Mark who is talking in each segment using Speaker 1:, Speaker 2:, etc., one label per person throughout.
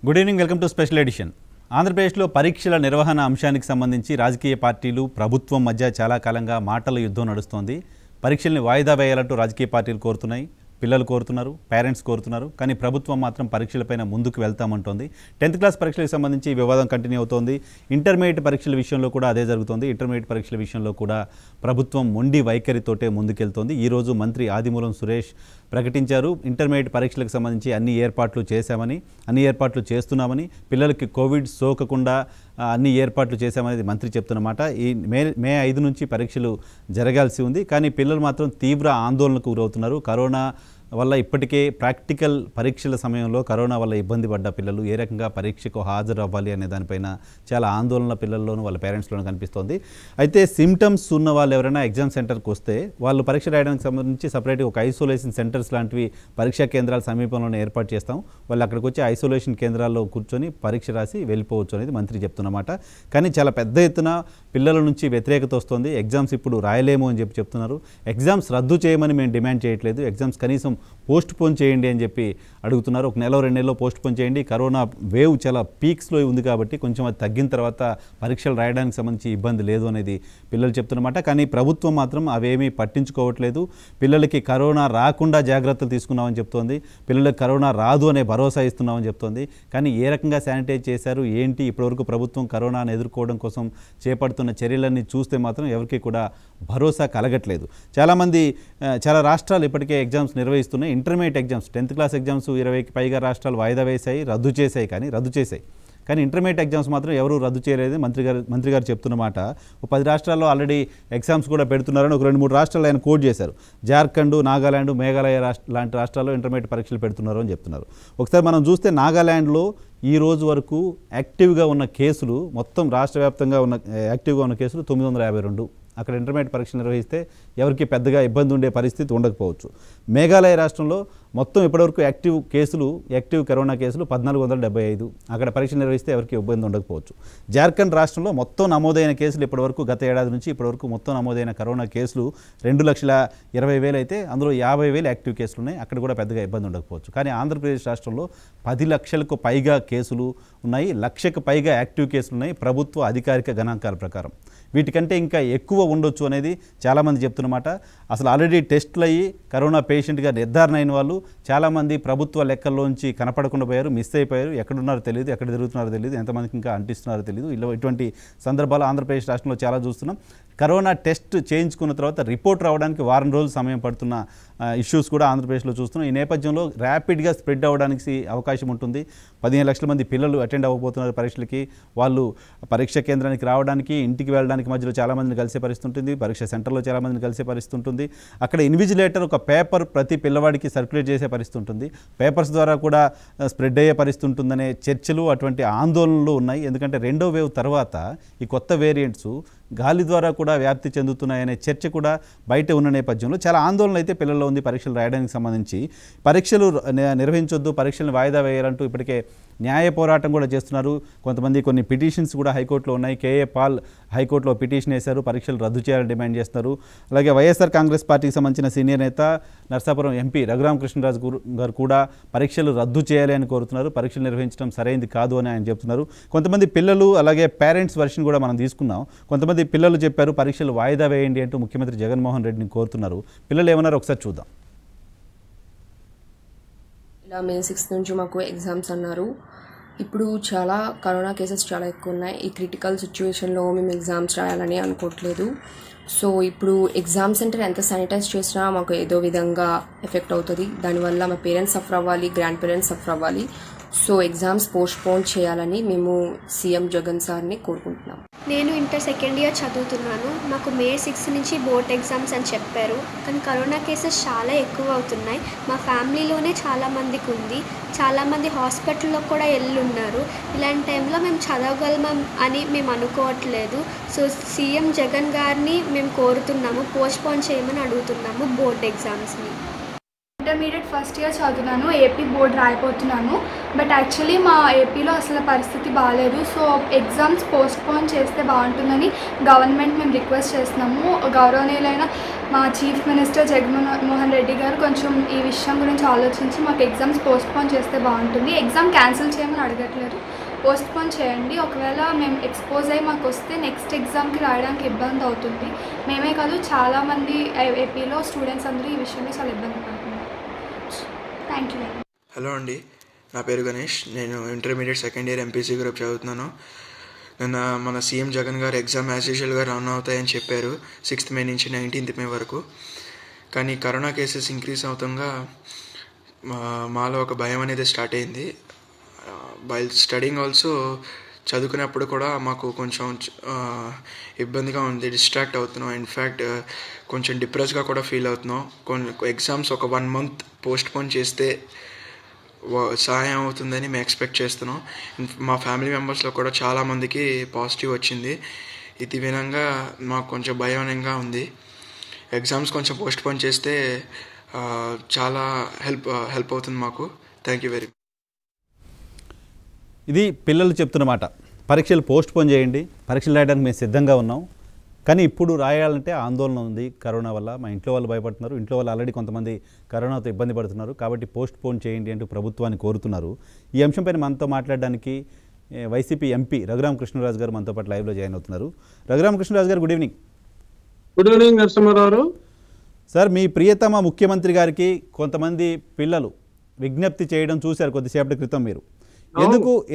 Speaker 1: Good evening, welcome to special edition. ఆంధ్రప్రదేశ్లో పరీక్షల నిర్వహణ అంశానికి సంబంధించి రాజకీయ పార్టీలు ప్రభుత్వం మధ్య చాలా కాలంగా మాటల యుద్ధం నడుస్తోంది. పరీక్షల్ని వాయిదా వేయాలంటూ రాజకీయ పార్టీలు కోరుతున్నాయి, పిల్లలు కోరుతున్నారు, పేరెంట్స్ కోరుతున్నారు. కానీ ప్రభుత్వం మాత్రం పరీక్షలపైన ముందుకు వెళ్తామంటోంది. 10th క్లాస్ పరీక్షలకు సంబంధించి వివాదం కంటిన్యూ అవుతోంది. ఇంటర్మీడియట్ పరీక్షల విషయంలో కూడా అదే జరుగుతోంది. ఇంటర్మీడియట్ పరీక్షల విషయంలో కూడా ప్రభుత్వం మొండి వైఖరితోటే ముందుకెళ్తోంది. ఈరోజు మంత్రి ఆదిమూలం సురేష్ ప్రకటించారు, ఇంటర్మీడియట్ పరీక్షలకు సంబంధించి అన్ని ఏర్పాట్లు చేశామని, అన్ని ఏర్పాట్లు చేస్తున్నామని, పిల్లలకి కోవిడ్ సోకకుండా అన్ని ఏర్పాట్లు చేశామనేది మంత్రి చెప్తున్నమాట. ఈ మే 5 నుంచి పరీక్షలు జరగాల్సి ఉంది. కానీ పిల్లలు మాత్రం తీవ్ర ఆందోళనకు గురవుతున్నారు. కరోనా వల్ల ఇప్పటికే ప్రాక్టికల్ పరీక్షల సమయంలో కరోనా వల్ల ఇబ్బంది పడ్డ పిల్లలు ఏ రకంగా పరీక్షకు హాజరు అవ్వాలి అనే దానిపైన చాలా ఆందోళన పిల్లల్లోనూ వాళ్ళ పేరెంట్స్లోనూ కనిపిస్తోంది. అయితే సిమ్టమ్స్ ఉన్న వాళ్ళు ఎవరైనా ఎగ్జామ్ సెంటర్కి వస్తే వాళ్ళు పరీక్ష రాయడానికి సంబంధించి సపరేట్గా ఒక ఐసోలేషన్ సెంటర్స్ లాంటివి పరీక్షా కేంద్రాల సమీపంలోనే ఏర్పాటు చేస్తాం. వాళ్ళు అక్కడికి వచ్చి ఐసోలేషన్ కేంద్రాల్లో కూర్చొని పరీక్ష రాసి వెళ్ళిపోవచ్చు అనేది మంత్రి చెప్తున్నమాట. కానీ చాలా పెద్ద ఎత్తున పిల్లల నుంచి వ్యతిరేకత వస్తుంది. ఎగ్జామ్స్ ఇప్పుడు రాయలేము అని చెప్తున్నారు. ఎగ్జామ్స్ రద్దు చేయమని మేము డిమాండ్ చేయట్లేదు, ఎగ్జామ్స్ కనీసం పోస్ట్ పోన్ చేయండి అని చెప్పి అడుగుతున్నారు. 1 నెల 2 నెలల్లో పోస్ట్ పోన్ చేయండి, కరోనా వేవ్ చాలా పీక్స్లో ఉంది కాబట్టి కొంచెం అది తగ్గిన తర్వాత పరీక్షలు రాయడానికి సంబంధించి ఇబ్బంది లేదు అనేది పిల్లలు చెప్తున్నమాట. కానీ ప్రభుత్వం మాత్రం అవేమీ పట్టించుకోవట్లేదు. పిల్లలకి కరోనా రాకుండా జాగ్రత్తలు తీసుకున్నామని చెప్తోంది, పిల్లలకు కరోనా రాదు అనే భరోసా ఇస్తున్నామని చెప్తోంది. కానీ ఏ రకంగా శానిటైజ్ చేశారు ఏంటి, ఇప్పటివరకు ప్రభుత్వం కరోనాను ఎదుర్కోవడం కోసం చేపడుతున్న చర్యలన్నీ చూస్తే మాత్రం ఎవరికి కూడా భరోసా కలగట్లేదు. చాలా రాష్ట్రాలు ఇప్పటికే ఎగ్జామ్స్ నిర్వహిస్తున్నాయి. Intermediate exams 10th class exams 20కి పైగా రాష్ట్రాలు వాయిదా వేశాయి, రద్దు చేశాయి. కానీ ఇంటర్మీడియట్ ఎగ్జామ్స్ మాత్రం ఎవరూ రద్దు చేయలేదు. మంత్రి గారు చెప్తున్నమాట. 10 రాష్ట్రాల్లో ఆల్రెడీ ఎగ్జామ్స్ కూడా పెడుతున్నారని ఒక 2-3 రాష్ట్రాలు ఆయన కోట్ చేశారు. జార్ఖండ్, నాగాలాండ్, మేఘాలయ లాంటి రాష్ట్రాల్లో ఇంటర్మీడియట్ పరీక్షలు పెడుతున్నారు అని చెప్తున్నారు. ఒకసారి మనం చూస్తే నాగాలాండ్లో ఈ రోజు వరకు యాక్టివ్గా ఉన్న కేసులు, మొత్తం రాష్ట్ర వ్యాప్తంగా ఉన్న యాక్టివ్గా ఉన్న కేసులు 952. అక్కడ ఇంటర్మీడియట్ పరీక్షలు నిర్వహిస్తే ఎవరికి పెద్దగా ఇబ్బంది ఉండే పరిస్థితి ఉండకపోవచ్చు. మేఘాలయ రాష్ట్రంలో మొత్తం ఇప్పటివరకు యాక్టివ్ కరోనా కేసులు 1475. అక్కడ పరీక్షలు నిర్వహిస్తే ఎవరికి ఇబ్బంది ఉండకపోవచ్చు. జార్ఖండ్ రాష్ట్రంలో మొత్తం నమోదైన కేసులు ఇప్పటివరకు గత ఏడాది నుంచి ఇప్పటివరకు మొత్తం నమోదైన కరోనా కేసులు 2,20,000 అయితే అందులో 50,000 యాక్టివ్ కేసులు ఉన్నాయి. అక్కడ కూడా పెద్దగా ఇబ్బంది ఉండకపోవచ్చు. కానీ ఆంధ్రప్రదేశ్ రాష్ట్రంలో 10 లక్షలకు పైగా కేసులు ఉన్నాయి, 1,00,000కు పైగా యాక్టివ్ కేసులు ఉన్నాయి ప్రభుత్వ అధికారిక గణాంకాల ప్రకారం. వీటికంటే ఇంకా ఎక్కువ ఉండొచ్చు అనేది చాలామంది చెప్తున్నమాట. అసలు ఆల్రెడీ టెస్టులు అయ్యి కరోనా పేషెంట్గా నిర్ధారణ అయిన వాళ్ళు చాలామంది ప్రభుత్వ లెక్కల్లోంచి కనపడకుండా పోయారు, మిస్ అయిపోయారు. ఎక్కడున్నారో తెలియదు, ఎక్కడ తిరుగుతున్నారో తెలియదు, ఎంతమందికి ఇంకా అంటిస్తున్నారో తెలియదు. ఇటువంటి సందర్భాలు ఆంధ్రప్రదేశ్ రాష్ట్రంలో చాలా చూస్తున్నాం. కరోనా టెస్ట్ చేయించుకున్న తర్వాత రిపోర్ట్ రావడానికి 1 రోజులు సమయం పడుతున్న ఇష్యూస్ కూడా ఆంధ్రప్రదేశ్లో చూస్తున్నాం. ఈ నేపథ్యంలో ర్యాపిడ్గా స్ప్రెడ్ అవ్వడానికి అవకాశం ఉంటుంది. 15 లక్షల మంది పిల్లలు అటెండ్ అవ్వబోతున్నారు పరీక్షలకి. వాళ్ళు పరీక్ష కేంద్రానికి రావడానికి, ఇంటికి వెళ్ళడానికి మధ్యలో చాలామందిని కలిసే పరిస్థితి ఉంటుంది. పరీక్ష సెంటర్లో చాలామందిని కలిసే పరిస్థితి ఉంటుంది. అక్కడ ఇన్విజిలేటర్ ఒక పేపర్ ప్రతి పిల్లవాడికి సర్క్యులేట్ చేసే పరిస్థితి ఉంటుంది. పేపర్స్ ద్వారా కూడా స్ప్రెడ్ అయ్యే పరిస్థితి ఉంటుందనే చర్చలు, అటువంటి ఆందోళనలు ఉన్నాయి. ఎందుకంటే 2వ వేవ్ తర్వాత ఈ కొత్త వేరియంట్స్ గాలి ద్వారా కూడా వ్యాప్తి చెందుతున్నాయనే చర్చ కూడా బయట ఉన్న నేపథ్యంలో చాలా ఆందోళన అయితే పిల్లల్లో ఉంది. పరీక్షలు రాయడానికి సంబంధించి పరీక్షలు నిర్వహించొద్దు, పరీక్షలను వాయిదా వేయాలంటూ ఇప్పటికే న్యాయ పోరాటం కూడా చేస్తున్నారు. కొన్ని పిటిషన్స్ కూడా హైకోర్టులో ఉన్నాయి. కేఏ పాల్ హైకోర్టులో పిటిషన్ వేశారు, పరీక్షలు రద్దు చేయాలని డిమాండ్ చేస్తున్నారు. అలాగే వైఎస్ఆర్ కాంగ్రెస్ పార్టీకి సంబంధించిన సీనియర్ నేత నర్సాపురం ఎంపీ రఘురామకృష్ణరాజు గారు కూడా పరీక్షలు రద్దు చేయాలి అని కోరుతున్నారు. పరీక్షలు నిర్వహించడం సరైనది కాదు అని ఆయన చెప్తున్నారు. కొంతమంది పిల్లలు అలాగే పేరెంట్స్ వర్షన్ కూడా మనం తీసుకున్నాం. కొంతమంది పిల్లలు చెప్పారు పరీక్షలు వాయిదా వేయండి అంటూ ముఖ్యమంత్రి జగన్మోహన్ రెడ్డిని కోరుతున్నారు. పిల్లలు ఏమన్నారు ఒకసారి చూద్దాం.
Speaker 2: ఇలా May 6 నుంచి మాకు ఎగ్జామ్స్ అన్నారు. ఇప్పుడు చాలా కరోనా కేసెస్ చాలా ఎక్కువ ఉన్నాయి. ఈ క్రిటికల్ సిచ్యువేషన్లో మేము ఎగ్జామ్స్ రాయాలని అనుకోవట్లేదు. సో ఇప్పుడు ఎగ్జామ్ సెంటర్ ఎంత శానిటైజ్ చేసినా మాకు ఏదో విధంగా ఎఫెక్ట్ అవుతుంది. దానివల్ల మా పేరెంట్స్ సఫర్ అవ్వాలి, గ్రాండ్ పేరెంట్స్ సఫర్ అవ్వాలి. సో ఎగ్జామ్స్ పోస్ట్పోన్ చేయాలని మేము సీఎం జగన్ సార్ని కోరుకుంటున్నాం.
Speaker 3: నేను ఇంటర్ సెకండ్ ఇయర్ చదువుతున్నాను. మాకు May 6 నుంచి బోర్డ్ ఎగ్జామ్స్ అని చెప్పారు. కానీ కరోనా కేసెస్ చాలా ఎక్కువ అవుతున్నాయి. మా ఫ్యామిలీలోనే చాలామందికి ఉంది, చాలామంది హాస్పిటల్లో కూడా ఉన్నారు. ఇలాంటి టైంలో మేము చదవగలమం అని మేము అనుకోవట్లేదు. సో సీఎం జగన్ గారిని మేము కోరుతున్నాము, పోస్ట్పోన్ చేయమని అడుగుతున్నాము బోర్డ్ ఎగ్జామ్స్ని.
Speaker 4: ఇంటర్మీడియట్ ఫస్ట్ ఇయర్ చదువుతున్నాను, ఏపీ బోర్డ్ రాయిపోతున్నాను. బట్ యాక్చువల్లీ మా ఏపీలో అసలు పరిస్థితి బాగాలేదు. సో ఎగ్జామ్స్ పోస్ట్పోన్ చేస్తే బాగుంటుందని గవర్నమెంట్ మేము రిక్వెస్ట్ చేస్తున్నాము. గౌరవనీయులైన మా చీఫ్ మినిస్టర్ జగన్మోహన్ రెడ్డి గారు కొంచెం ఈ విషయం గురించి ఆలోచించి మాకు ఎగ్జామ్స్ పోస్ట్పోన్ చేస్తే బాగుంటుంది. ఎగ్జామ్ క్యాన్సిల్ చేయమని అడగట్లేదు, పోస్ట్పోన్ చేయండి. ఒకవేళ మేము ఎక్స్పోజ్ అయ్యి మాకు వస్తే నెక్స్ట్ ఎగ్జామ్కి రాయడానికి ఇబ్బంది అవుతుంది. మేమే కాదు, చాలామంది ఏపీలో స్టూడెంట్స్ అందరూ ఈ విషయంలో చాలా ఇబ్బంది పడుతున్నారు. Thank you.
Speaker 5: హలో అండి, నా పేరు గణేష్. నేను intermediate second year MPC group చదువుతున్నాను. నిన్న మన సీఎం జగన్ గారు ఎగ్జామ్ యాజ్ యూజువల్గా రన్ అవుతాయని చెప్పారు 6th మే నుంచి 19th మే వరకు. కానీ కరోనా కేసెస్ ఇంక్రీజ్ అవుతుండగా మాలో ఒక భయం అనేది స్టార్ట్ అయింది. వైల్ స్టడింగ్ ఆల్సో, చదువుకునేప్పుడు కూడా మాకు కొంచెం ఇబ్బందిగా ఉంది, డిస్ట్రాక్ట్ అవుతున్నాం. ఇన్ఫ్యాక్ట్ కొంచెం డిప్రెస్గా కూడా ఫీల్ అవుతున్నాం. కొన్ని ఎగ్జామ్స్ ఒక 1 month పోస్ట్పోన్ చేస్తే సహాయం అవుతుందని మేము ఎక్స్పెక్ట్ చేస్తున్నాం. మా ఫ్యామిలీ మెంబర్స్లో కూడా చాలామందికి పాజిటివ్ వచ్చింది. ఇది విధంగా మాకు కొంచెం భయంగా ఉంది. ఎగ్జామ్స్ కొంచెం పోస్ట్పోన్ చేస్తే చాలా హెల్ప్ అవుతుంది మాకు. Thank you very much.
Speaker 1: ఇది పిల్లలు చెప్తున్న మాట. పరీక్షలు పోస్ట్పోన్ చేయండి, పరీక్షలు రాయడానికి మేము సిద్ధంగా ఉన్నాం, కానీ ఇప్పుడు రాయాలంటే ఆందోళన ఉంది కరోనా వల్ల. మా ఇంట్లో వాళ్ళు భయపడుతున్నారు, ఇంట్లో వాళ్ళు ఆల్రెడీ కొంతమంది కరోనాతో ఇబ్బంది పడుతున్నారు, కాబట్టి పోస్ట్పోన్ చేయండి అంటూ ప్రభుత్వాన్ని కోరుతున్నారు. ఈ అంశంపైన మనతో మాట్లాడడానికి వైసీపీ ఎంపీ రఘురామకృష్ణరాజు గారు మనతో పాటు లైవ్లో జాయిన్ అవుతున్నారు. Raghuramakrishnaraju garu, good evening.
Speaker 6: Good evening Narasimharao
Speaker 1: sir, మీ ప్రియతమ ముఖ్యమంత్రి గారికి కొంతమంది పిల్లలు విజ్ఞప్తి చేయడం చూశారు కొద్దిసేపటి క్రితం మీరు.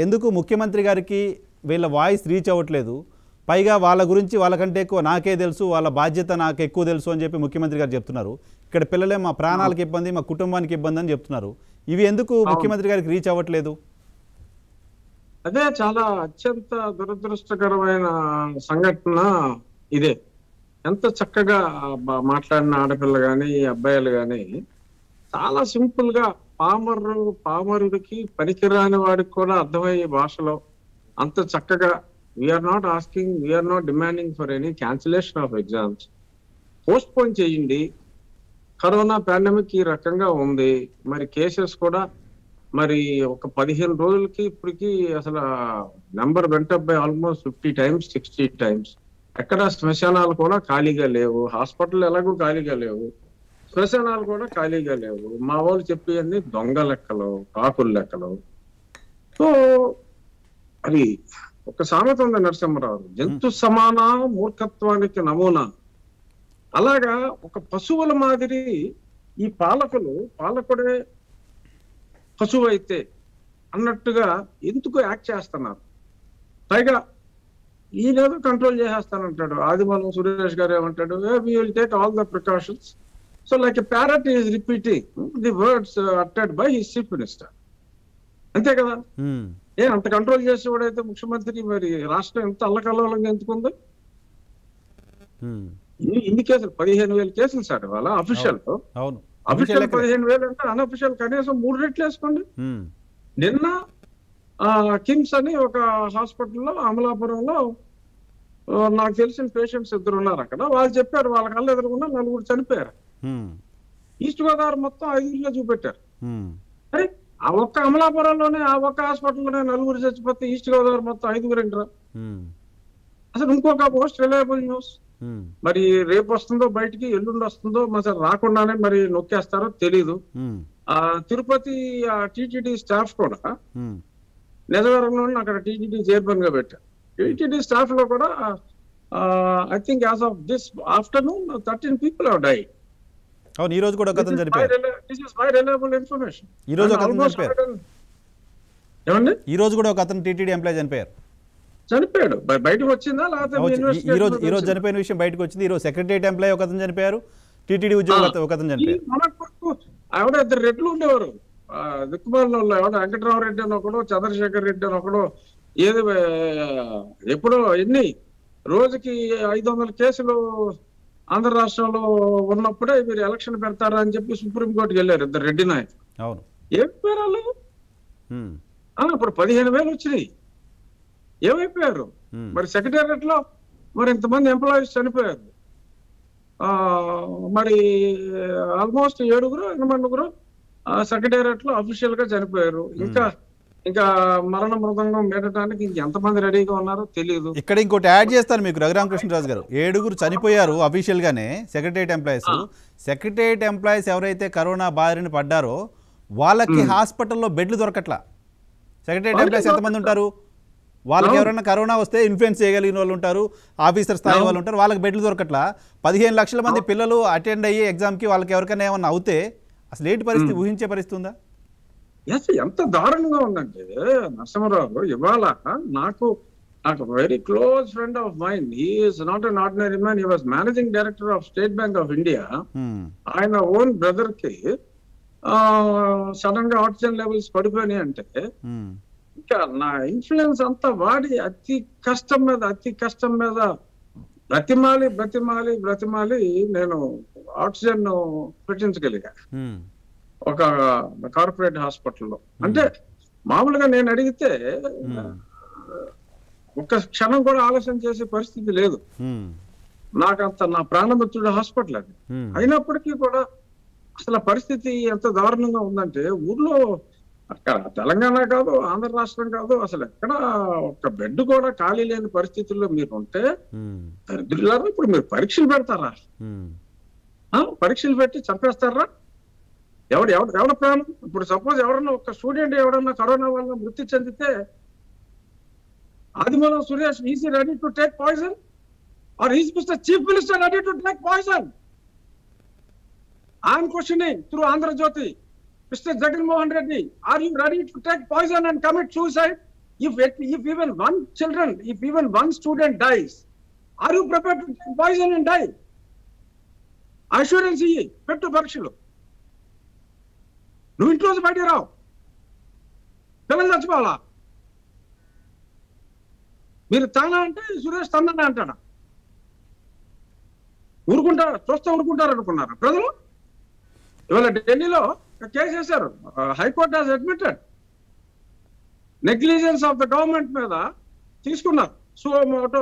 Speaker 1: ఎందుకు ముఖ్యమంత్రి గారికి వీళ్ళ వాయిస్ రీచ్ అవ్వట్లేదు, పైగా వాళ్ళ గురించి వాళ్ళకంటే ఎక్కువ నాకే తెలుసు, వాళ్ళ బాధ్యత నాకు ఎక్కువ తెలుసు అని చెప్పి ముఖ్యమంత్రి గారు చెప్తున్నారు. ఇక్కడ పిల్లలే మా ప్రాణాలకు ఇబ్బంది, మా కుటుంబానికి ఇబ్బంది అని చెప్తున్నారు. ఇవి ఎందుకు ముఖ్యమంత్రి గారికి రీచ్ అవ్వట్లేదు?
Speaker 6: అదే చాలా అత్యంత దురదృష్టకరమైన సంఘటన ఇదే. ఎంత చక్కగా మాట్లాడిన ఆడపిల్ల గాని అబ్బాయిలు గాని చాలా సింపుల్ గా పామరుడికి పనికిరాని వాడికి కూడా అర్థమయ్యే భాషలో అంత చక్కగా we are not asking, we are not demanding for any cancellation of exams, postpone చేయండి. కరోనా పాండమిక్ ఈ రకంగా ఉంది, మరి కేసెస్ కూడా మరి ఒక 15 రోజులకి ఇప్పటికి అసలు number went up by almost 50 times 60 times. ఎక్కడ శ్మశానాలు కూడా ఖాళీగా లేవు, హాస్పిటల్ ఎలాగో ఖాళీగా లేవు, శ్మశానాలు కూడా ఖాళీగా లేవు. మా వాళ్ళు చెప్పేవన్నీ దొంగ లెక్కలు, కాకుల లెక్కలు. సో అది ఒక సామెత ఉంది నరసింహరావు, జంతు సమాన మూర్ఖత్వానికి నమూనా. అలాగా ఒక పశువుల మాదిరి ఈ పాలకుడే పశువు అయితే అన్నట్టుగా ఎందుకు యాక్ట్ చేస్తున్నారు. పైగా ఈయనేదో కంట్రోల్ చేసేస్తానంటాడు. ఆదిమూలం సురేష్ గారు ఏమంటాడు, we will take all the precautions. So like a parrot is repeating the words uttered by his chief minister. అంతే కదా, అంత కంట్రోల్ చేసేవాడైతే ముఖ్యమంత్రి, మరి రాష్ట్రం ఎంత అల్లకల్లోలంగా ఎందుకుంది? ఇన్ని కేసులు 15,000 కేసులు సార్ ఇవాళ అఫీషియల్. అఫీషియల్ 15,000 అంటే అన్అఫీషియల్ కనీసం 3 రెట్లు వేసుకోండి. నిన్న కిమ్స్ అని ఒక హాస్పిటల్లో అమలాపురంలో నాకు తెలిసిన పేషెంట్స్ 2 ఉన్నారు అక్కడ. వాళ్ళు చెప్పారు వాళ్ళ కళ్ళు ఎదురుకుండా 4 చనిపోయారు. ఈస్ట్ గోదావరి మొత్తం 5 చూపెట్టారు. అరే ఆ ఒక్క అమలాపురంలోనే ఆ ఒక్క హాస్పిటల్లోనే 4 చచ్చిపోతే ఈస్ట్ గోదావరి మొత్తం 5 ఏంటరా? అసలు ఇంకొక మోస్ట్ రిలయబుల్ న్యూస్, మరి రేపు వస్తుందో బయటికి, ఎల్లుండి వస్తుందో, మరి రాకుండానే మరి నొక్కేస్తారో తెలీదు. ఆ తిరుపతి టీటీడీ స్టాఫ్ కూడా నిజవరంలో అక్కడ టీటీడీ చైర్మన్ గా పెట్టారు. టీటీడీ స్టాఫ్ లో కూడా I think as of this afternoon 13 people have died.
Speaker 1: అవును, ఈ రోజు కూడా ఒక అతను చనిపోయారు.
Speaker 6: This is my reliable information.
Speaker 1: ఈ రోజు ఒక అతను చనిపోయారు.
Speaker 6: ఏమండి,
Speaker 1: ఈ రోజు కూడా ఒక అతను టీటీడీ ఎంప్లాయ్
Speaker 6: చనిపోయాడు. బయటకు వచ్చిందా లేకపోతే
Speaker 1: ఈ రోజు చనిపోయిన విషయం బయటకు వచ్చింది. ఈ రోజు సెక్రటరియట్ ఎంప్లాయ్ ఒక అతను చనిపోయారు, టీటీడీ ఉద్యోగి ఒక అతను చనిపోయారు.
Speaker 6: ఆవిడ 2 రెట్లు ఉండేవారు దిక్కుమాలలో. ఎవడ వెంకటరామరెడ్డి అని ఒకడు, చంద్రశేఖర్ రెడ్డి అని ఒకడు. ఏది ఎప్పుడో ఎన్ని రోజుకి 500 కేసులు ఆంధ్ర రాష్ట్రంలో ఉన్నప్పుడే మీరు ఎలక్షన్ పెడతారా అని చెప్పి సుప్రీంకోర్టుకి వెళ్ళారు 2 రెడ్డి నాయకులు.
Speaker 1: అవును,
Speaker 6: ఏం పేరాలు? ఇప్పుడు 15,000 వచ్చినాయి. ఏమైపోయారు? మరి సెక్రటేరియట్ లో మరి ఇంతమంది ఎంప్లాయీస్ చనిపోయారు. మరి ఆల్మోస్ట్ 7 8 సెక్రటేరియట్ లో అఫీషియల్ గా చనిపోయారు. ఇంకా మరణ మృదంగం పెట్టడానికి ఇంకెంతమంది రెడీగా ఉన్నారో తెలియదు.
Speaker 1: ఇక్కడ ఇంకోటి యాడ్ చేస్తాను మీకు రఘురామకృష్ణరాజు గారు. 7 చనిపోయారు అఫీషియల్ గానే సెక్రటేరియట్ ఎంప్లాయీస్. సెక్రటేరియట్ ఎంప్లాయీస్ ఎవరైతే కరోనా బారిన పడ్డారో వాళ్ళకి హాస్పిటల్లో బెడ్లు దొరకట్లా. సెక్రటేరియట్ ఎంప్లాయీస్ ఎంతమంది ఉంటారు? వాళ్ళకి ఎవరైనా కరోనా వస్తే ఇన్ఫ్లుయెన్స్ చేయగలిగిన వాళ్ళు ఉంటారు, ఆఫీసర్ స్థాయి వాళ్ళు ఉంటారు, వాళ్ళకి బెడ్లు దొరకట్లా. 15 లక్షల మంది పిల్లలు అటెండ్ అయ్యే ఎగ్జామ్కి వాళ్ళకి ఎవరికైనా ఏమన్నా అవుతే అసలు ఏంటి పరిస్థితి? ఊహించే పరిస్థితి ఉందా?
Speaker 6: ఎంత దారుణంగా ఉందంటే నరసింహరావు, ఇవాళ నాకు very close friend of mind, he is not an ordinary man, he was managing director of State Bank of India. ఆయన ఓన్ బ్రదర్ కి సడన్ గా ఆక్సిజన్ లెవెల్స్ పడిపోయినాయి అంటే ఇంకా నా ఇన్ఫ్లుయెన్స్ అంతా వాడి అతి కష్టం మీద బ్రతిమాలి నేను ఆక్సిజన్ పెట్టించగలిగా ఒక కార్పొరేట్ హాస్పిటల్లో. అంటే మామూలుగా నేను అడిగితే ఒక్క క్షణం కూడా ఆలస్యం చేసే పరిస్థితి లేదు. నాకంత నా ప్రాణమిత్రుడు హాస్పిటల్ అది. అయినప్పటికీ కూడా అసలు పరిస్థితి ఎంత దారుణంగా ఉందంటే ఊర్లో, అక్కడ తెలంగాణ కాదు, ఆంధ్ర రాష్ట్రం కాదు, అసలు ఎక్కడ ఒక్క బెడ్ కూడా ఖాళీ లేని పరిస్థితుల్లో మీరు ఉంటే దరిద్రులారా ఇప్పుడు మీరు పరీక్షలు పెడతారా? పరీక్షలు పెట్టి చంపేస్తారా? ఎవడ ప్రాణం? ఇప్పుడు సపోజ్ ఎవరన్నా ఒక స్టూడెంట్ ఎవరన్నా కరోనా వల్ల మృతి చెందితే Adimulam Suresh is ready to take poison or is mister chief minister ready to take poison? I'm questioning through Andhrajyothi, Mr. Jagan Mohan Reddy, are you ready to take poison and commit suicide? If even one student dies, are you prepared to take poison and die? Assurance ఇయ్యి, పెట్టు పరీక్షలు. నువ్వు ఇంట్లోంచి బయటికి రావు, పిల్లలు చచ్చిపోవాలా? మీరు తానా అంటే సురేష్ తన్నా అంటాడా? చూస్తూ ఊరుకుంటారు అనుకున్నారు ప్రజలు? ఇవాళ ఢిల్లీలో కేసు వేశారు, high court has admitted negligence of the government మీద తీసుకున్నారు. సో మోటో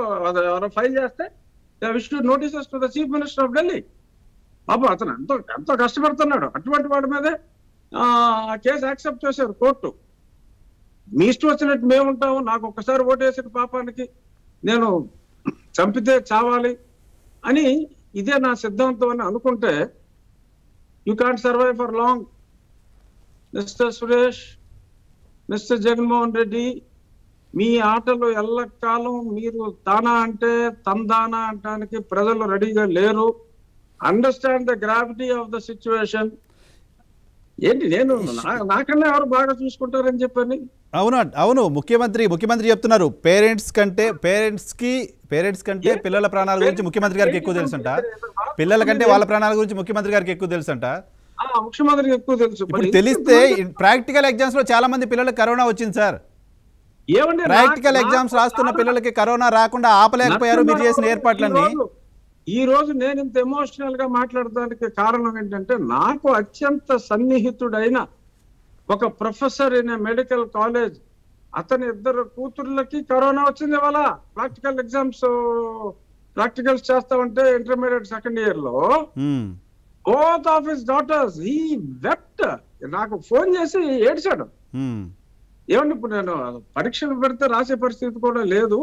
Speaker 6: ఫైల్ చేస్తే issued notices to the chief minister of Delhi. పాపం అతను ఎంతో కష్టపడుతున్నాడు, అటువంటి వాడి మీదే కేసు యాక్సెప్ట్ చేశారు కోర్టు. మీ ఇష్టం వచ్చినట్టు మేముంటాము, నాకు ఒక్కసారి ఓటేసిన పాపానికి నేను చంపితే చావాలి అని ఇదే నా సిద్ధాంతం అని అనుకుంటే you can't survive for long. Mister Suresh, mister Jaganmohan Reddy, మీ ఆటలు ఎల్లకాలం మీరు తానా అంటే తందానా అంటానికి ప్రజలు రెడీగా లేరు. Understand the gravity of the situation. ఏంటి నేను నాకన్నా ఎవరు బాగా చూసుకుంటారని చెప్పని?
Speaker 1: అవును ముఖ్యమంత్రి చెప్తున్నారు, పేరెంట్స్ కంటే పిల్లల ప్రాణాల గురించి ముఖ్యమంత్రి గారికి ఎక్కువ తెలుసంట, పిల్లల కంటే వాళ్ళ ప్రాణాల గురించి ముఖ్యమంత్రి గారికి ఎక్కువ తెలుసంట.
Speaker 6: ముఖ్యమంత్రికి ఎక్కువ తెలుసు.
Speaker 1: ఇప్పుడు తెలిస్తే ప్రాక్టికల్ ఎగ్జామ్స్ లో చాలా మంది పిల్లలకు కరోనా వచ్చింది సార్. ప్రాక్టికల్ ఎగ్జామ్స్ రాస్తున్న పిల్లలకి కరోనా రాకుండా ఆపలేకపోయారు మీరు చేసిన ఏర్పాట్లన్నీ.
Speaker 6: ఈ రోజు నేను ఇంత ఎమోషనల్ గా మాట్లాడడానికి కారణం ఏంటంటే నాకు అత్యంత సన్నిహితుడైన ఒక ప్రొఫెసర్ ఇన్ మెడికల్ కాలేజ్, అతని 2 కూతుర్లకి కరోనా వచ్చింది. వాళ్ళ ప్రాక్టికల్స్ చేస్తా ఉంటే ఇంటర్మీడియట్ సెకండ్ ఇయర్ లో both of his daughters, he wept. నాకు ఫోన్ చేసి ఏడ్చాడు. ఏమండి ఇప్పుడు నేను పరీక్షలు పెడితే రాసే పరిస్థితి కూడా లేదు,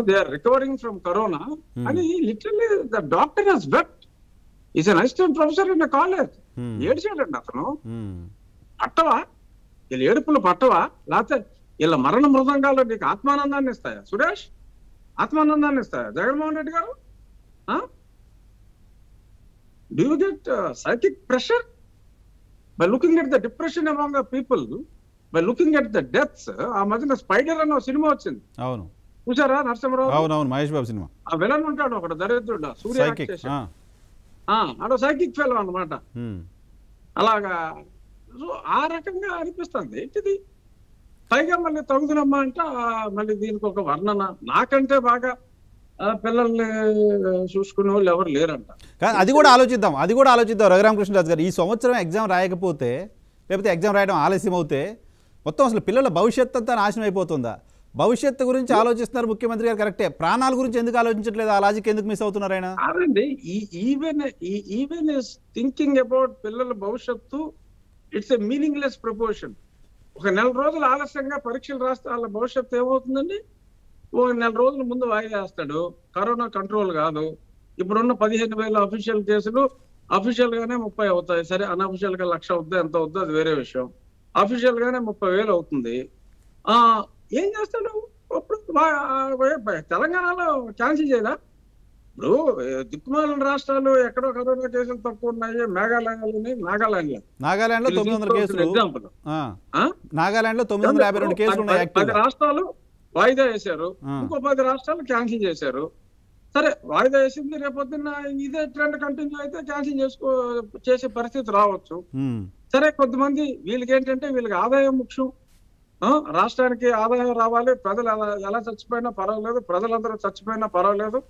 Speaker 6: they are recovering from corona అని literally the doctor has wept. Is an assistant professor in college. ఏడ్చాడండి అతను. పట్టవా వీళ్ళ ఏడుపులు? పట్టవా? లేకపోతే వీళ్ళ మరణ మృదంగాలు నీకు ఆత్మానందాన్ని ఇస్తాయా సురేష్? ఆత్మానందాన్ని ఇస్తాయా జగన్మోహన్ రెడ్డి గారు? Do you get psychic pressure by looking at the depression among the people, by looking at the deaths? ఆ మధ్యన స్పైడర్ అన్న సినిమా వచ్చింది, అవును చూసారా నరసింహరావు?
Speaker 1: అవునవును, మహేష్ బాబు సినిమా.
Speaker 6: ఆ విలన్ ఉంటాడు ఒకడు దరిద్రుడు, సూర్య సైకిక్ ఫెలో అన్నమాట. అలాగా ఆ రకంగా అనిపిస్తుంది. ఏంటిది? పైగా మళ్ళీ తగుదనమ్మా అంట మళ్ళీ దీనికి ఒక వర్ణన. నాకంటే బాగా పిల్లల్ని చూసుకునే వాళ్ళు ఎవరు లేరంట.
Speaker 1: కానీ అది కూడా ఆలోచిద్దాం రఘురామకృష్ణరాజు గారు. ఈ సంవత్సరం ఎగ్జామ్ రాయకపోతే, లేకపోతే ఎగ్జామ్ రాయడం ఆలస్యం అవుతే మొత్తం అసలు పిల్లల భవిష్యత్తు అంతా నాశనం అయిపోతుందా? భవిష్యత్తు గురించి ఆలోచిస్తున్నారు ముఖ్యమంత్రి గారు, కరెక్టే. ప్రాణాల గురించి ఎందుకు ఆలోచించట్లేదు? ఆ లాజిక్ ఎందుకు మిస్ అవుతున్నారు ఆయన?
Speaker 6: అదండి, ఈవెన్ ఇస్ థింకింగ్ అబౌట్ పిల్లల భవిష్యత్తు ఇట్స్ ఎ మీనింగ్లెస్ ప్రపోర్షన్. ఒక నెల రోజులు ఆలస్యంగా పరీక్షలు రాస్తే వాళ్ళ భవిష్యత్తు ఏమవుతుందండి? ఓ నెల రోజుల ముందు వాయిదా వేస్తాడు. కరోనా కంట్రోల్ కాదు. ఇప్పుడున్న 15,000 అఫీషియల్ కేసులు అఫీషియల్ గానే 30 అవుతాయి. సరే, అన్అఫీషియల్ గా 1,00,000 అవుద్దా ఎంత అవుద్దో అది వేరే విషయం. అఫీషియల్ గానే 30,000 అవుతుంది. ఏం చేస్తాడు? ఇప్పుడు తెలంగాణలో క్యాన్సిల్ చేయదా? ఇప్పుడు దిక్కుమాలిన రాష్ట్రాలు ఎక్కడో కరోనా కేసులు తక్కువ ఉన్నాయి.
Speaker 1: నాగాలాండ్లో 900 కేసులు.
Speaker 6: ఎగ్జాంపుల్,
Speaker 1: నాగాలాండ్లో 952 కేసులు ఉన్నాయి.
Speaker 6: 10 రాష్ట్రాలు వాయిదా వేశారు, ఇంకో 10 రాష్ట్రాలు క్యాన్సిల్ చేశారు. సరే, వాయిదా వేసింది, రేపొద్దున్న ఇదే ట్రెండ్ కంటిన్యూ అయితే క్యాన్సిల్ చేసే పరిస్థితి రావచ్చు. సరే, కొంతమంది వీళ్ళకి ఏంటంటే వీళ్ళకి ఆదాయం ముఖ్యం. రాష్ట్రానికి ఆదాయం రావాలి, ప్రజలు ఎలా చచ్చిపోయినా పర్వాలేదు, ప్రజలందరూ చచ్చిపోయినా పర్వాలేదు,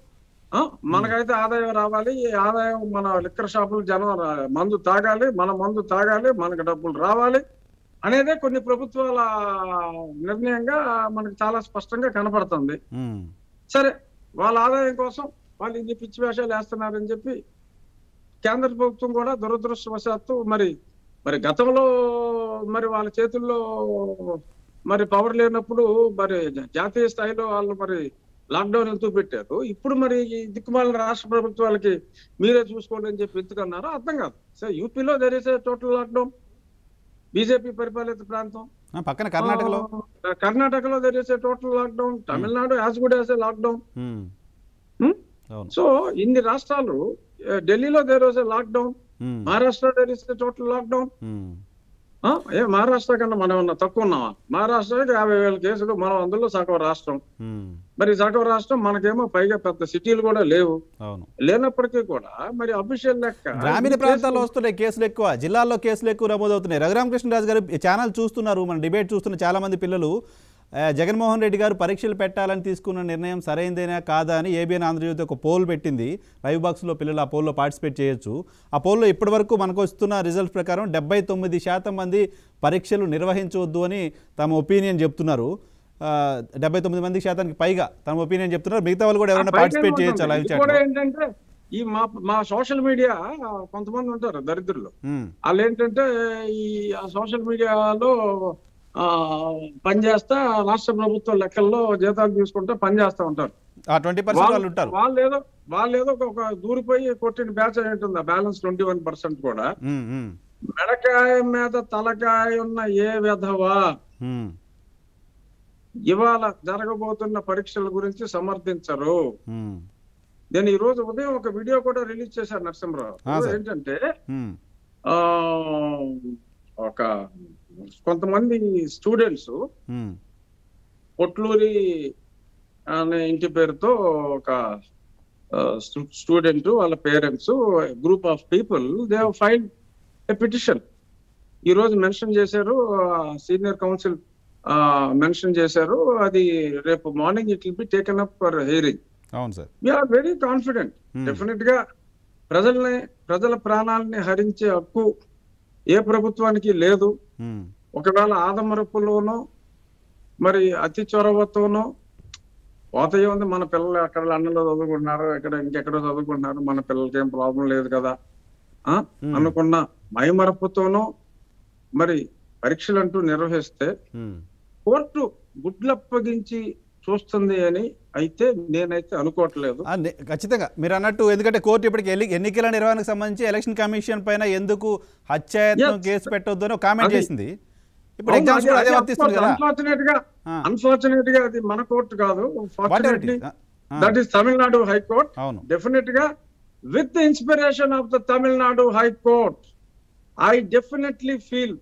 Speaker 6: మనకైతే ఆదాయం రావాలి. ఈ ఆదాయం మన లిక్కర్ షాపులు జనం మందు తాగాలి, మన మందు తాగాలి, మనకు డబ్బులు రావాలి అనేదే కొన్ని ప్రభుత్వాల నిర్ణయంగా మనకు చాలా స్పష్టంగా కనపడుతుంది. సరే, వాళ్ళ ఆదాయం కోసం వాళ్ళు ఇన్ని పిచ్చి వేషాలు వేస్తున్నారని చెప్పి కేంద్ర ప్రభుత్వం కూడా దురదృష్టవశాత్తు మరి గతంలో వాళ్ళ చేతుల్లో పవర్ లేనప్పుడు జాతీయ స్థాయిలో వాళ్ళు లాక్డౌన్ ఎందుకు పెట్టారు? ఇప్పుడు ఈ దిక్కుమాలిన రాష్ట్ర ప్రభుత్వాలకి మీరే చూసుకోండి అని చెప్పి ఎందుకన్నారో అర్థం కాదు. సో యూపీలో there is a total lockdown, BJP పరిపాలిత ప్రాంతం.
Speaker 1: పక్కన
Speaker 6: కర్ణాటకలో there is a total lockdown. Tamil Nadu as good as a lockdown. So ఇన్ని రాష్ట్రాలు, ఢిల్లీలో there was a lockdown, Maharashtra there is a total lockdown. Maharashtra కన్నా మనం ఉన్న తక్కువ ఉన్నామా? మహారాష్ట్రకి 50,000 కేసులు, మనం అందులో సగం రాష్ట్రం. సగం రాష్ట్రం మనకేమో పైగా పెద్ద సిటీలు కూడా లేవు. లేనప్పటికీ కూడా అఫీషియల్ లెక్క
Speaker 1: గ్రామీణ ప్రాంతాల్లో వస్తున్నాయి కేసులు ఎక్కువ, జిల్లాల్లో కేసులు ఎక్కువ నమోదవుతున్నాయి. రఘురామకృష్ణరాజు గారు ఛానల్ చూస్తున్నారు, మన డిబేట్ చూస్తున్న చాలా మంది పిల్లలు జగన్మోహన్ రెడ్డి గారు పరీక్షలు పెట్టాలని తీసుకున్న నిర్ణయం సరైందేనా కాదా అని ఏబిఎన్ ఆంధ్రజ్యోతి ఒక పోల్ పెట్టింది. లైవ్ బాక్స్లో పిల్లలు ఆ పోల్లో పార్టిసిపేట్ చేయొచ్చు. ఆ పోల్లో ఇప్పటి వరకు మనకు వస్తున్న రిజల్ట్స్ ప్రకారం 79% మంది పరీక్షలు నిర్వహించవద్దు అని తమ ఒపీనియన్ చెప్తున్నారు. 79% పైగా తమ ఒపీనియన్ చెప్తున్నారు. మిగతా వాళ్ళు కూడా ఎవరైనా పార్టిసిపేట్ చేయొచ్చు లైవ్ చాట్.
Speaker 6: ఏంటంటే ఈ మా సోషల్ మీడియా కొంతమంది ఉంటారు దరిద్రులు, వాళ్ళు ఏంటంటే ఈ సోషల్ మీడియాలో పనిచేస్తా రాష్ట్ర ప్రభుత్వ లెక్కల్లో జీతాలు తీసుకుంటే పనిచేస్తా ఉంటారు. వాళ్ళేదో ఒక దూరిపోయి కొట్టిన బ్యాచ్ అయి ఉంటుంది. బ్యాలెన్స్ 21% కూడా మెడకాయ మీద తలకాయ ఉన్న ఏ విధవా ఇవాళ జరగబోతున్న పరీక్షల గురించి సమర్థించరు. నేను ఈ రోజు ఉదయం ఒక వీడియో కూడా రిలీజ్ చేశాను నరసింహరావు. ఏంటంటే ఒక కొంతమంది స్టూడెంట్స్ పొట్లూరి అనే ఇంటి పేరుతో ఒక స్టూడెంట్ వాళ్ళ parents group of people they have filed a petition. ఈ రోజు మెన్షన్ చేశారు, సీనియర్ కౌన్సిల్ మెన్షన్ చేశారు. అది రేపు morning it will be taken up for hearing. We are very confident. Definite గా ప్రజల ప్రాణాలని హరించే హక్కు ఏ ప్రభుత్వానికి లేదు. ఒకవేళ ఆదమరపులోనో అతి చొరవతోనో పోతే ఉంది, మన పిల్లలు అక్కడ లండన్లో చదువుకుంటున్నారు, ఇంకెక్కడో చదువుకుంటున్నారు, మన పిల్లలకి ఏం ప్రాబ్లం లేదు కదా అనుకున్న మైమరపుతోనో పరీక్షలు అంటూ నిర్వహిస్తే కోర్టు గుడ్లప్పగించి చూస్తుంది అని అయితే నేనైతే అనుకోవట్లేదు.
Speaker 1: ఖచ్చితంగా మీరు అన్నట్టు, ఎందుకంటే కోర్టు ఇప్పటికి ఎన్నికల నిర్వహణకు సంబంధించి ఎలక్షన్ కమిషన్ పైన ఎందుకు హత్యాయత్నం కేసు పెట్టొద్దు అని కామెంట్ చేసింది. ఇప్పుడు ఎగ్జామ్స్ కూడా అదే వర్తిస్తుంది కదా.
Speaker 6: అన్ఫార్చునేట్ గా అది మన కోర్టు కాదు, fortunately that is Tamil Nadu high court. Definite గా with the inspiration of the Tamil Nadu high court I definitely feel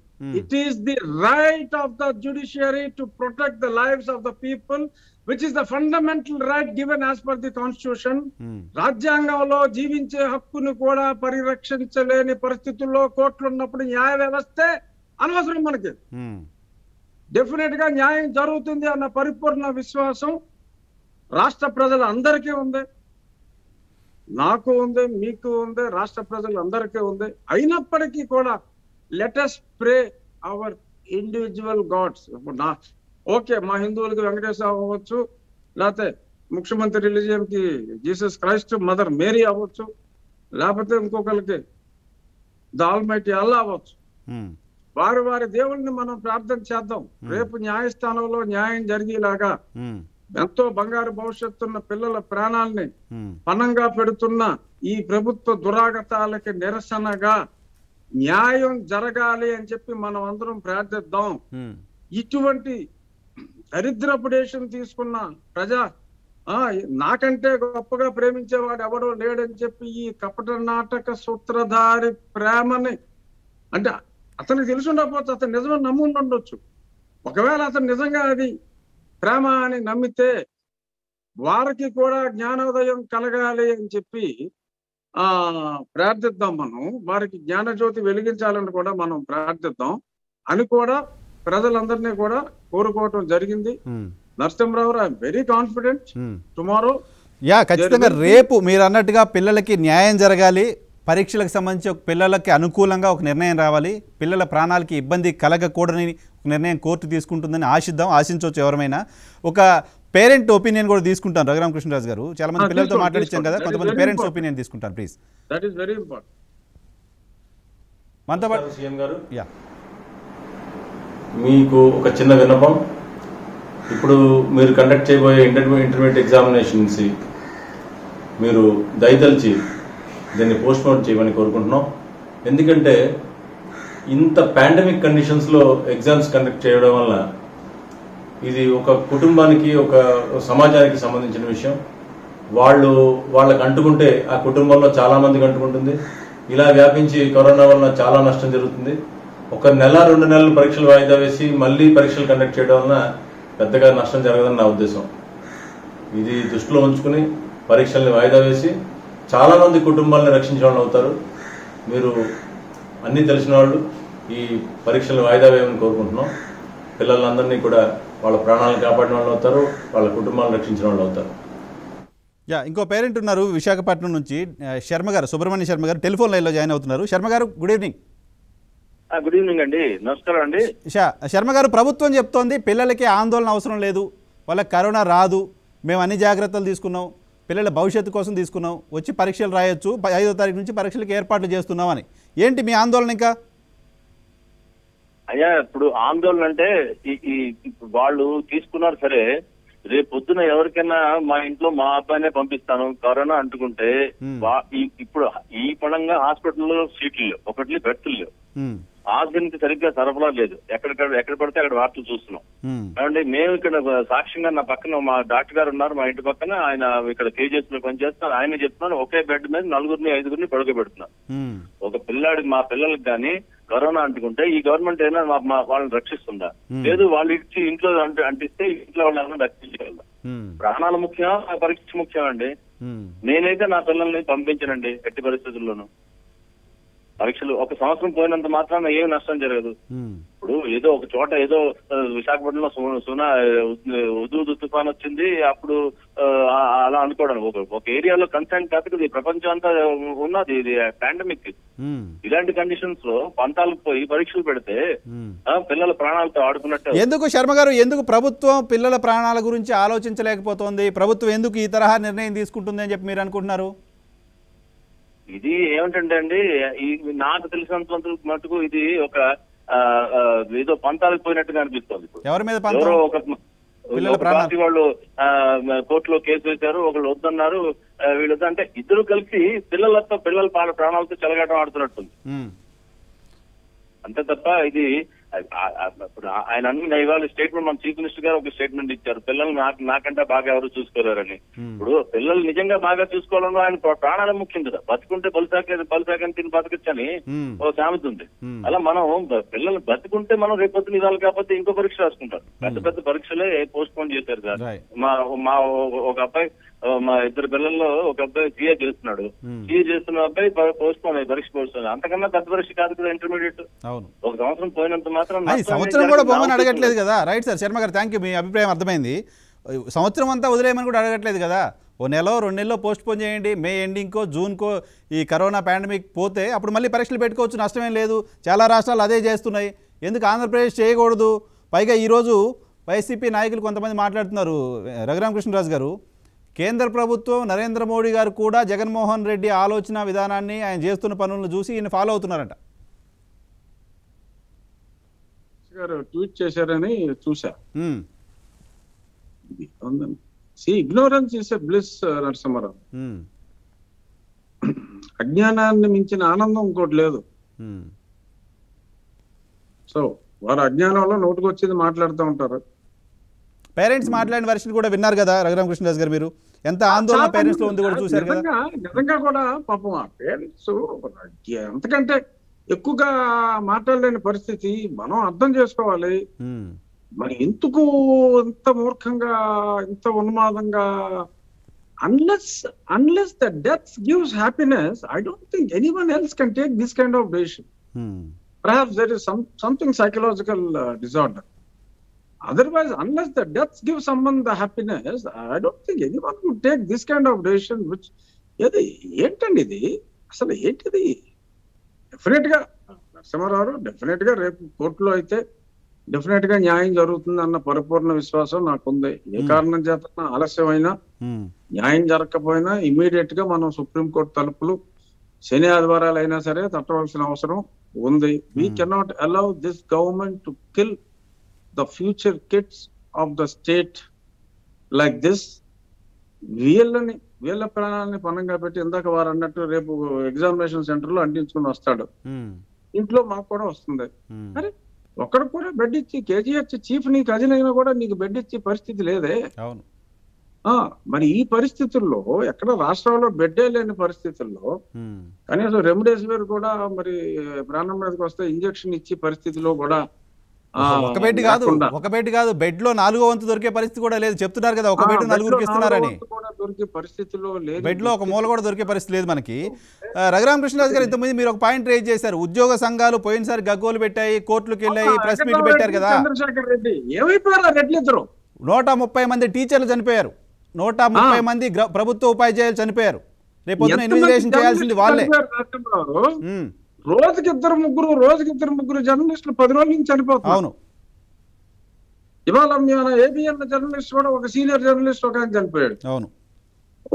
Speaker 6: it is the right of the judiciary to protect the lives of the people, which is the fundamental right given as per the constitution. రాజ్యాంగంలో జీవించే హక్కును కూడా పరిరక్షించలేని పరిస్థితుల్లో కోర్టులు ఉన్నప్పుడు న్యాయ వ్యవస్థే అనవసరం మనకి. డెఫినెట్ గా న్యాయం జరుగుతుంది అన్న పరిపూర్ణ విశ్వాసం రాష్ట్ర ప్రజలందరికీ ఉంది, నాకు ఉంది, మీకు ఉంది, రాష్ట్ర ప్రజలందరికీ ఉంది. అయినప్పటికీ కూడా let us pray our individual gods. Okay, మా హిందువులకి వెంకటేశ్వర అవ్వచ్చు, లేకపోతే ముఖ్యమంత్రి రిలీజియన్ కి జీసస్ క్రైస్ట్ మదర్ మేరీ అవ్వచ్చు, లేకపోతే ఇంకొకరికి ద ఆల్మైటీ అల్లా అవ్వచ్చు. వారి వారి దేవుళ్ళని మనం ప్రార్థన చేద్దాం. రేపు న్యాయస్థానంలో న్యాయం జరిగేలాగా ఎంతో బంగారు భవిష్యత్తున్న పిల్లల ప్రాణాలని పణంగా పెడుతున్న ఈ ప్రభుత్వ దురాగతాలకి నిరసనగా న్యాయం జరగాలి అని చెప్పి మనం అందరం ప్రార్థిద్దాం. ఇటువంటి దరిద్రపు డెసిషన్ తీసుకున్న ప్రజా నాకంటే గొప్పగా ప్రేమించేవాడు ఎవడో లేడని చెప్పి ఈ కపట నాటక సూత్రధారి ప్రేమని, అంటే అతనికి తెలిసి ఉండకపోతే అతను నిజమని నమ్ముండి ఉండొచ్చు. ఒకవేళ అతను నిజంగా అది ప్రేమ అని నమ్మితే వారికి కూడా జ్ఞానోదయం కలగాలి అని చెప్పి ప్రార్థిద్దాం. మనం వారికి జ్ఞానజ్యోతి వెలిగించాలని కూడా మనం ప్రార్థిద్దాం అని కూడా ప్రజలందరినీ కూడా కోరుకోవటం జరిగింది. Narasimharao, I'm very confident tomorrow.
Speaker 1: ఖచ్చితంగా రేపు మీరు అన్నట్టుగా పిల్లలకి న్యాయం జరగాలి, పరీక్షలకు సంబంధించి ఒక పిల్లలకి అనుకూలంగా ఒక నిర్ణయం రావాలి, పిల్లల ప్రాణాలకి ఇబ్బంది కలగకూడని ఒక నిర్ణయం కోర్టు తీసుకుంటుందని ఆశిద్దాం, ఆశించవచ్చు ఎవరైనా. ఒక పేరెంట్ ఒపీనియన్ కూడా తీసుకుంటాను రఘురామకృష్ణరాజు గారు, చాలా మంది పిల్లలతో మాట్లాడించాం కదా, కొంతమంది పేరెంట్స్ ఒపీనియన్ తీసుకుంటాను please.
Speaker 6: That is very important.
Speaker 1: మనతో పాటు
Speaker 7: సీఎం గారు, మీకు ఒక చిన్న విన్నపం. ఇప్పుడు మీరు కండక్ట్ చేయబోయే ఇంటర్మీడియట్ ఎగ్జామినేషన్స్ మీరు దయతలిచి దీన్ని పోస్ట్పోన్ చేయమని కోరుకుంటున్నాం. ఎందుకంటే ఇంత పాండమిక్ కండిషన్స్లో ఎగ్జామ్స్ కండక్ట్ చేయడం వల్ల ఇది ఒక కుటుంబానికి, ఒక సమాజానికి సంబంధించిన విషయం. వాళ్ళకి అంటుకుంటే ఆ కుటుంబంలో చాలా మందికి అంటుకుంటుంది. ఇలా వ్యాపించి కరోనా వల్ల చాలా నష్టం జరుగుతుంది. ఒక నెల 2 నెలలు పరీక్షలు వాయిదా వేసి మళ్ళీ పరీక్షలు కండక్ట్ చేయడం వలన పెద్దగా నష్టం జరగదని నా ఉద్దేశం. ఇది దృష్టిలో ఉంచుకుని పరీక్షల్ని వాయిదా వేసి చాలా మంది కుటుంబాలను రక్షించే వాళ్ళు అవుతారు. మీరు అన్నీ తెలిసిన వాళ్ళు ఈ పరీక్షలను వాయిదా వేయమని కోరుకుంటున్నాం. పిల్లలందరినీ కూడా వాళ్ళ ప్రాణాలను కాపాడిన వాళ్ళు అవుతారు, వాళ్ళ కుటుంబాలను రక్షించిన వాళ్ళు అవుతారు.
Speaker 1: ఇంకో పేరెంట్ ఉన్నారు విశాఖపట్నం నుంచి, శర్మ గారు, సుబ్రహ్మణ్య శర్మ గారు టెలిఫోన్ లైన్లో జాయిన్ అవుతున్నారు. శర్మ గారు, గుడ్ ఈవినింగ్.
Speaker 8: గుడ్ ఈవినింగ్ అండి, నమస్కారం అండి.
Speaker 1: శర్మ గారు, ప్రభుత్వం చెప్తోంది పిల్లలకి ఆందోళన అవసరం లేదు, వాళ్ళకి కరోనా రాదు, మేము అన్ని జాగ్రత్తలు తీసుకున్నాం, పిల్లల భవిష్యత్తు కోసం తీసుకున్నాం, వచ్చి పరీక్షలు రాయొచ్చు, 5వ తారీఖు నుంచి పరీక్షలకు ఏర్పాట్లు చేస్తున్నామని. ఏంటి మీ ఆందోళన? ఇంకా
Speaker 8: అయ్యా, ఇప్పుడు ఆందోళన అంటే వాళ్ళు తీసుకున్నారు సరే, రేపు పొద్దున ఎవరికైనా మా ఇంట్లో మా అబ్బాయినే పంపిస్తాను కరోనా అంటుకుంటే ఇప్పుడు ఈ పడంగా హాస్పిటల్లో సీట్లు ఒకటి బెడ్లు ఆక్సిజన్ కి సరిగ్గా సరఫరా లేదు. ఎక్కడ పడితే అక్కడ వార్తలు చూస్తున్నాం. కాబట్టి మేము ఇక్కడ సాక్ష్యంగా నా పక్కన మా డాక్టర్ గారు ఉన్నారు, మా ఇంటి పక్కన. ఆయన ఇక్కడ కేజీఎస్ లో పనిచేస్తున్నారు. ఆయన చెప్తున్నారు ఒకే బెడ్ మీద 4 5 పడుకోబెడుతున్నారు. ఒక మా పిల్లలకి కానీ కరోనా అంటుకుంటే ఈ గవర్నమెంట్ అయినా వాళ్ళని రక్షిస్తుందా? లేదు, వాళ్ళు ఇచ్చి ఇంట్లో అంటిస్తే ఇంట్లో వాళ్ళని రక్షించగలదా? ప్రాణాలు ముఖ్యం, పరీక్ష ముఖ్యం అండి. నేనైతే నా పిల్లల్ని పంపించనండి ఎట్టి పరిస్థితుల్లోనూ. పరీక్షలు ఒక సంవత్సరం పోయినంత మాత్రాన ఏం నష్టం జరగదు. ఇప్పుడు ఏదో ఒక చోట ఏదో విశాఖపట్నంలో ఉదు తుఫాన్ వచ్చింది, అప్పుడు అలా అనుకోవడానికి ఒక ఏరియాలో కన్సర్న్ కాకపోతే ఇది ప్రపంచం అంతా ఉన్నది, ఇది పాండమిక్. ఇలాంటి కండిషన్స్ లో పంతాలకు పోయి పరీక్షలు పెడితే పిల్లల ప్రాణాలతో ఆడుకున్నట్టు.
Speaker 1: ఎందుకు శర్మ గారు, ఎందుకు ప్రభుత్వం పిల్లల ప్రాణాల గురించి ఆలోచించలేకపోతుంది? ప్రభుత్వం ఎందుకు ఈ తరహా నిర్ణయం తీసుకుంటుంది అని చెప్పి మీరు అనుకుంటున్నారు?
Speaker 8: ఇది ఏమిటంటే అండి, నాకు తెలిసినంత మటుకు ఇది ఒక ఏదో పంతాలకు పోయినట్టుగా అనిపిస్తుంది.
Speaker 1: ఎవరి మీద
Speaker 8: పార్టీ వాళ్ళు కోర్టులో కేసు వేశారు, ఒకళ్ళు వద్దన్నారు, వీళ్ళు అంటే ఇద్దరు కలిసి పిల్లల ప్రాణాలతో చెలగాటం ఆడుతున్నట్టుంది. అంతే తప్ప ఇది ఇప్పుడు ఆయన అన్ని ఇవాళ స్టేట్మెంట్ మన చీఫ్ మినిస్టర్ గారు ఒక స్టేట్మెంట్ ఇచ్చారు, పిల్లలు నాకంటే బాగా ఎవరు చూసుకోలేరని. ఇప్పుడు పిల్లలు నిజంగా బాగా చూసుకోవాలని ఆయన ప్రాణాలే ముఖ్యం కదా. బతుకుంటే పలుసాకని తిని బతకచ్చని ఓ సామెత ఉంది. అలా మనం పిల్లలు బతుకుంటే మనం రేపొద్దున ఇవాళ కాకపోతే ఇంకో పరీక్ష రాసుకుంటారు. పెద్ద పరీక్షలే పోస్ట్ పోన్ చేశారు కదా. మా ఒక అబ్బాయి, మా 2 పిల్లల్లో ఒక అబ్బాయి సీఏ చేస్తున్నాడు. సీఏ చేస్తున్న అబ్బాయి పోస్ట్ పోన్ పరీక్ష పోస్ట్. అంతకన్నా పెద్ద పరీక్ష కాదు కదా ఇంటర్మీడియట్. ఒక సంవత్సరం పోయినంత మాత్రం
Speaker 1: సంవత్సరం కూడా బొమ్మని అడగట్లేదు కదా. రైట్ సార్, శర్మ గారు, థ్యాంక్ యూ, మీ అభిప్రాయం అర్థమైంది. సంవత్సరం అంతా వదిలేయమని కూడా అడగట్లేదు కదా. ఓ నెల 2 నెలల్లో పోస్ట్ పోన్ చేయండి, మే ఎండింగ్కో జూన్కో ఈ కరోనా పాండమిక్ పోతే అప్పుడు మళ్ళీ పరీక్షలు పెట్టుకోవచ్చు, నష్టమేం లేదు. చాలా రాష్ట్రాలు అదే చేస్తున్నాయి, ఎందుకు ఆంధ్రప్రదేశ్ చేయకూడదు? పైగా ఈరోజు వైసీపీ నాయకులు కొంతమంది మాట్లాడుతున్నారు. రఘురామకృష్ణరాజు గారు, కేంద్ర ప్రభుత్వం నరేంద్ర మోడీ గారు కూడా జగన్మోహన్ రెడ్డి ఆలోచన విధానాన్ని, ఆయన చేస్తున్న పనులను చూసి ఈయన ఫాలో అవుతున్నారంట.
Speaker 6: గారు ట్వీట్ చేశారని చూసా.
Speaker 1: Um,
Speaker 6: ignorance is a bliss Narasimharao.
Speaker 1: Um,
Speaker 6: అజ్ఞానాన్ని మించిన ఆనందం ఇంకోటి లేదు.
Speaker 1: ఉమ్.
Speaker 6: సో వారు అజ్ఞానంలో నోటుకు వచ్చేది మాట్లాడుతూ ఉంటారు.
Speaker 1: పేరెంట్స్ మాట్లాడిన వర్షన్ కూడా విన్నారు కదా రఘురామకృష్ణదాస్ గారు, మీరు ఎంత ఆందోళన పేరెంట్స్ లో ఉంది కూడా చూశారు కదా.
Speaker 6: నిజంగా కూడా పాపం ఆ పేరెంట్స్ అంతకంటే ఎక్కువగా మాట్లాడలేని పరిస్థితి మనం అర్థం చేసుకోవాలి.
Speaker 1: ఉమ్,
Speaker 6: మరి ఎందుకు ఇంత మూర్ఖంగా, ఇంత ఉన్మాదంగా? unless the death gives happiness, I don't think anyone else can take this kind of decision.
Speaker 1: Um,
Speaker 6: Perhaps there is something psychological disorder. Otherwise, unless the death gives someone the happiness, I don't think anyone would take this kind of decision. Which ఏంటండి ఇది అసలు ఏంటిది? Definite గా Narasimha Rao, definite గా రేపు కోర్టులో అయితే definite గా న్యాయం జరుగుతుంది అన్న పరిపూర్ణ విశ్వాసం నాకుంది. ఏ కారణం చేత ఆలస్యమైనా,
Speaker 1: ఉమ్,
Speaker 6: న్యాయం జరగకపోయినా ఇమీడియట్ గా మనం సుప్రీంకోర్టు తలుపులు శని ఆదివారాలు అయినా సరే తట్టవలసిన అవసరం ఉంది. We cannot allow this government to kill the future kids of the state like this. వీళ్ళ ప్రాణాలని పణంగా పెట్టి ఇందాక వారు అన్నట్టు రేపు ఎగ్జామినేషన్ సెంటర్ లో అంటించుకుని వస్తాడు.
Speaker 1: ఉమ్,
Speaker 6: ఇంట్లో మాకు కూడా వస్తుంది.
Speaker 1: ఉమ్.
Speaker 6: అరే ఒక్కడు కూడా బెడ్ ఇచ్చి, కేజీహెచ్ చీఫ్ నీ కజిన్ అయినా కూడా నీకు బెడ్ ఇచ్చే పరిస్థితి లేదే.
Speaker 1: అవును.
Speaker 6: మరి ఈ పరిస్థితుల్లో ఎక్కడ రాష్ట్రంలో బెడ్డే లేని పరిస్థితుల్లో
Speaker 1: ఉమ్,
Speaker 6: కనీసం రెమ్డెసివిర్ కూడా మరి ప్రాణం మీదకి వస్తే ఇంజక్షన్ ఇచ్చే పరిస్థితిలో కూడా
Speaker 1: ఒక బెడ్ కాదు బెడ్ లో 4వ వంతు దొరికే పరిస్థితి కూడా లేదు. చెప్తున్నారు కదా, ఒక బెడ్ నలుగురికి ఇస్తున్నారని.
Speaker 6: దొరికే పరిస్థితిలో లేదు,
Speaker 1: బెడ్ లో ఒక మూల కూడా దొరికే పరిస్థితి లేదు మనకి. రఘురామకృష్ణరాజు గారు, ఇంతకుముందు మీరు ఒక పాయింట్ రేజ్ చేశారు, ఉద్యోగ సంఘాలు పోయినసారి గగ్గోలు పెట్టాయి, కోర్టులకు వెళ్ళాయి, ప్రెస్ మీట్లు పెట్టారు కదా.
Speaker 6: చంద్రశేఖర్ రెడ్డి ఏమైపోయారు? రెడ్లిద్దరు
Speaker 1: 130 మంది టీచర్లు చనిపోయారు, 130 మంది ప్రభుత్వ ఉపాధ్యాయులు చనిపోయారు. రేపు పొద్దున ఇన్వెస్టిగేషన్ చేయాల్సింది వాళ్ళే.
Speaker 6: రోజుకి ఇద్దరు ముగ్గురు జర్నలిస్టులు 10 రోజుల నుంచి చనిపోతున్నారు.
Speaker 1: అవును.
Speaker 6: ఇవాళ ఏబిఎన్ జర్నలిస్ట్ కూడా ఒక సీనియర్ జర్నలిస్ట్ ఒక ఆయన చనిపోయాడు.
Speaker 1: అవును.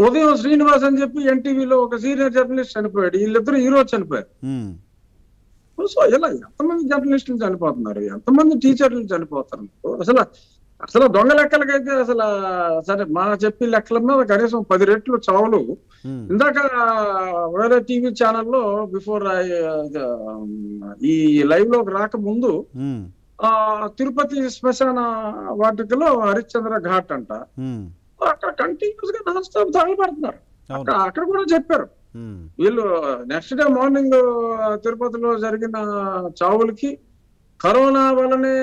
Speaker 6: ఉదయం శ్రీనివాస్ అని చెప్పి ఎన్టీవీలో ఒక సీనియర్ జర్నలిస్ట్ చనిపోయాడు. వీళ్ళిద్దరు ఈ రోజు చనిపోయారు. సో ఇలా ఎంతమంది జర్నలిస్టులు చనిపోతున్నారు, ఎంతమంది టీచర్లు చనిపోతున్నారు. అసలు దొంగ లెక్కలకైతే అసలు సరే మా చెప్పి లెక్కల మీద కనీసం 10 రెట్లు చావులు. ఇందాక వేరే టీవీ ఛానల్లో బిఫోర్ ఈ లైవ్ లోకి రాకముందు తిరుపతి శ్మశాన వాటికలో హరిశ్చంద్ర ఘాట్ అంట, అక్కడ కంటిన్యూస్ గా నాన్ స్టాప్ తగలబడుతున్నారు. అక్కడ కూడా చెప్పారు వీళ్ళు నెక్స్ట్ డే మార్నింగ్ తిరుపతిలో జరిగిన చావులకి కరోనా వలనే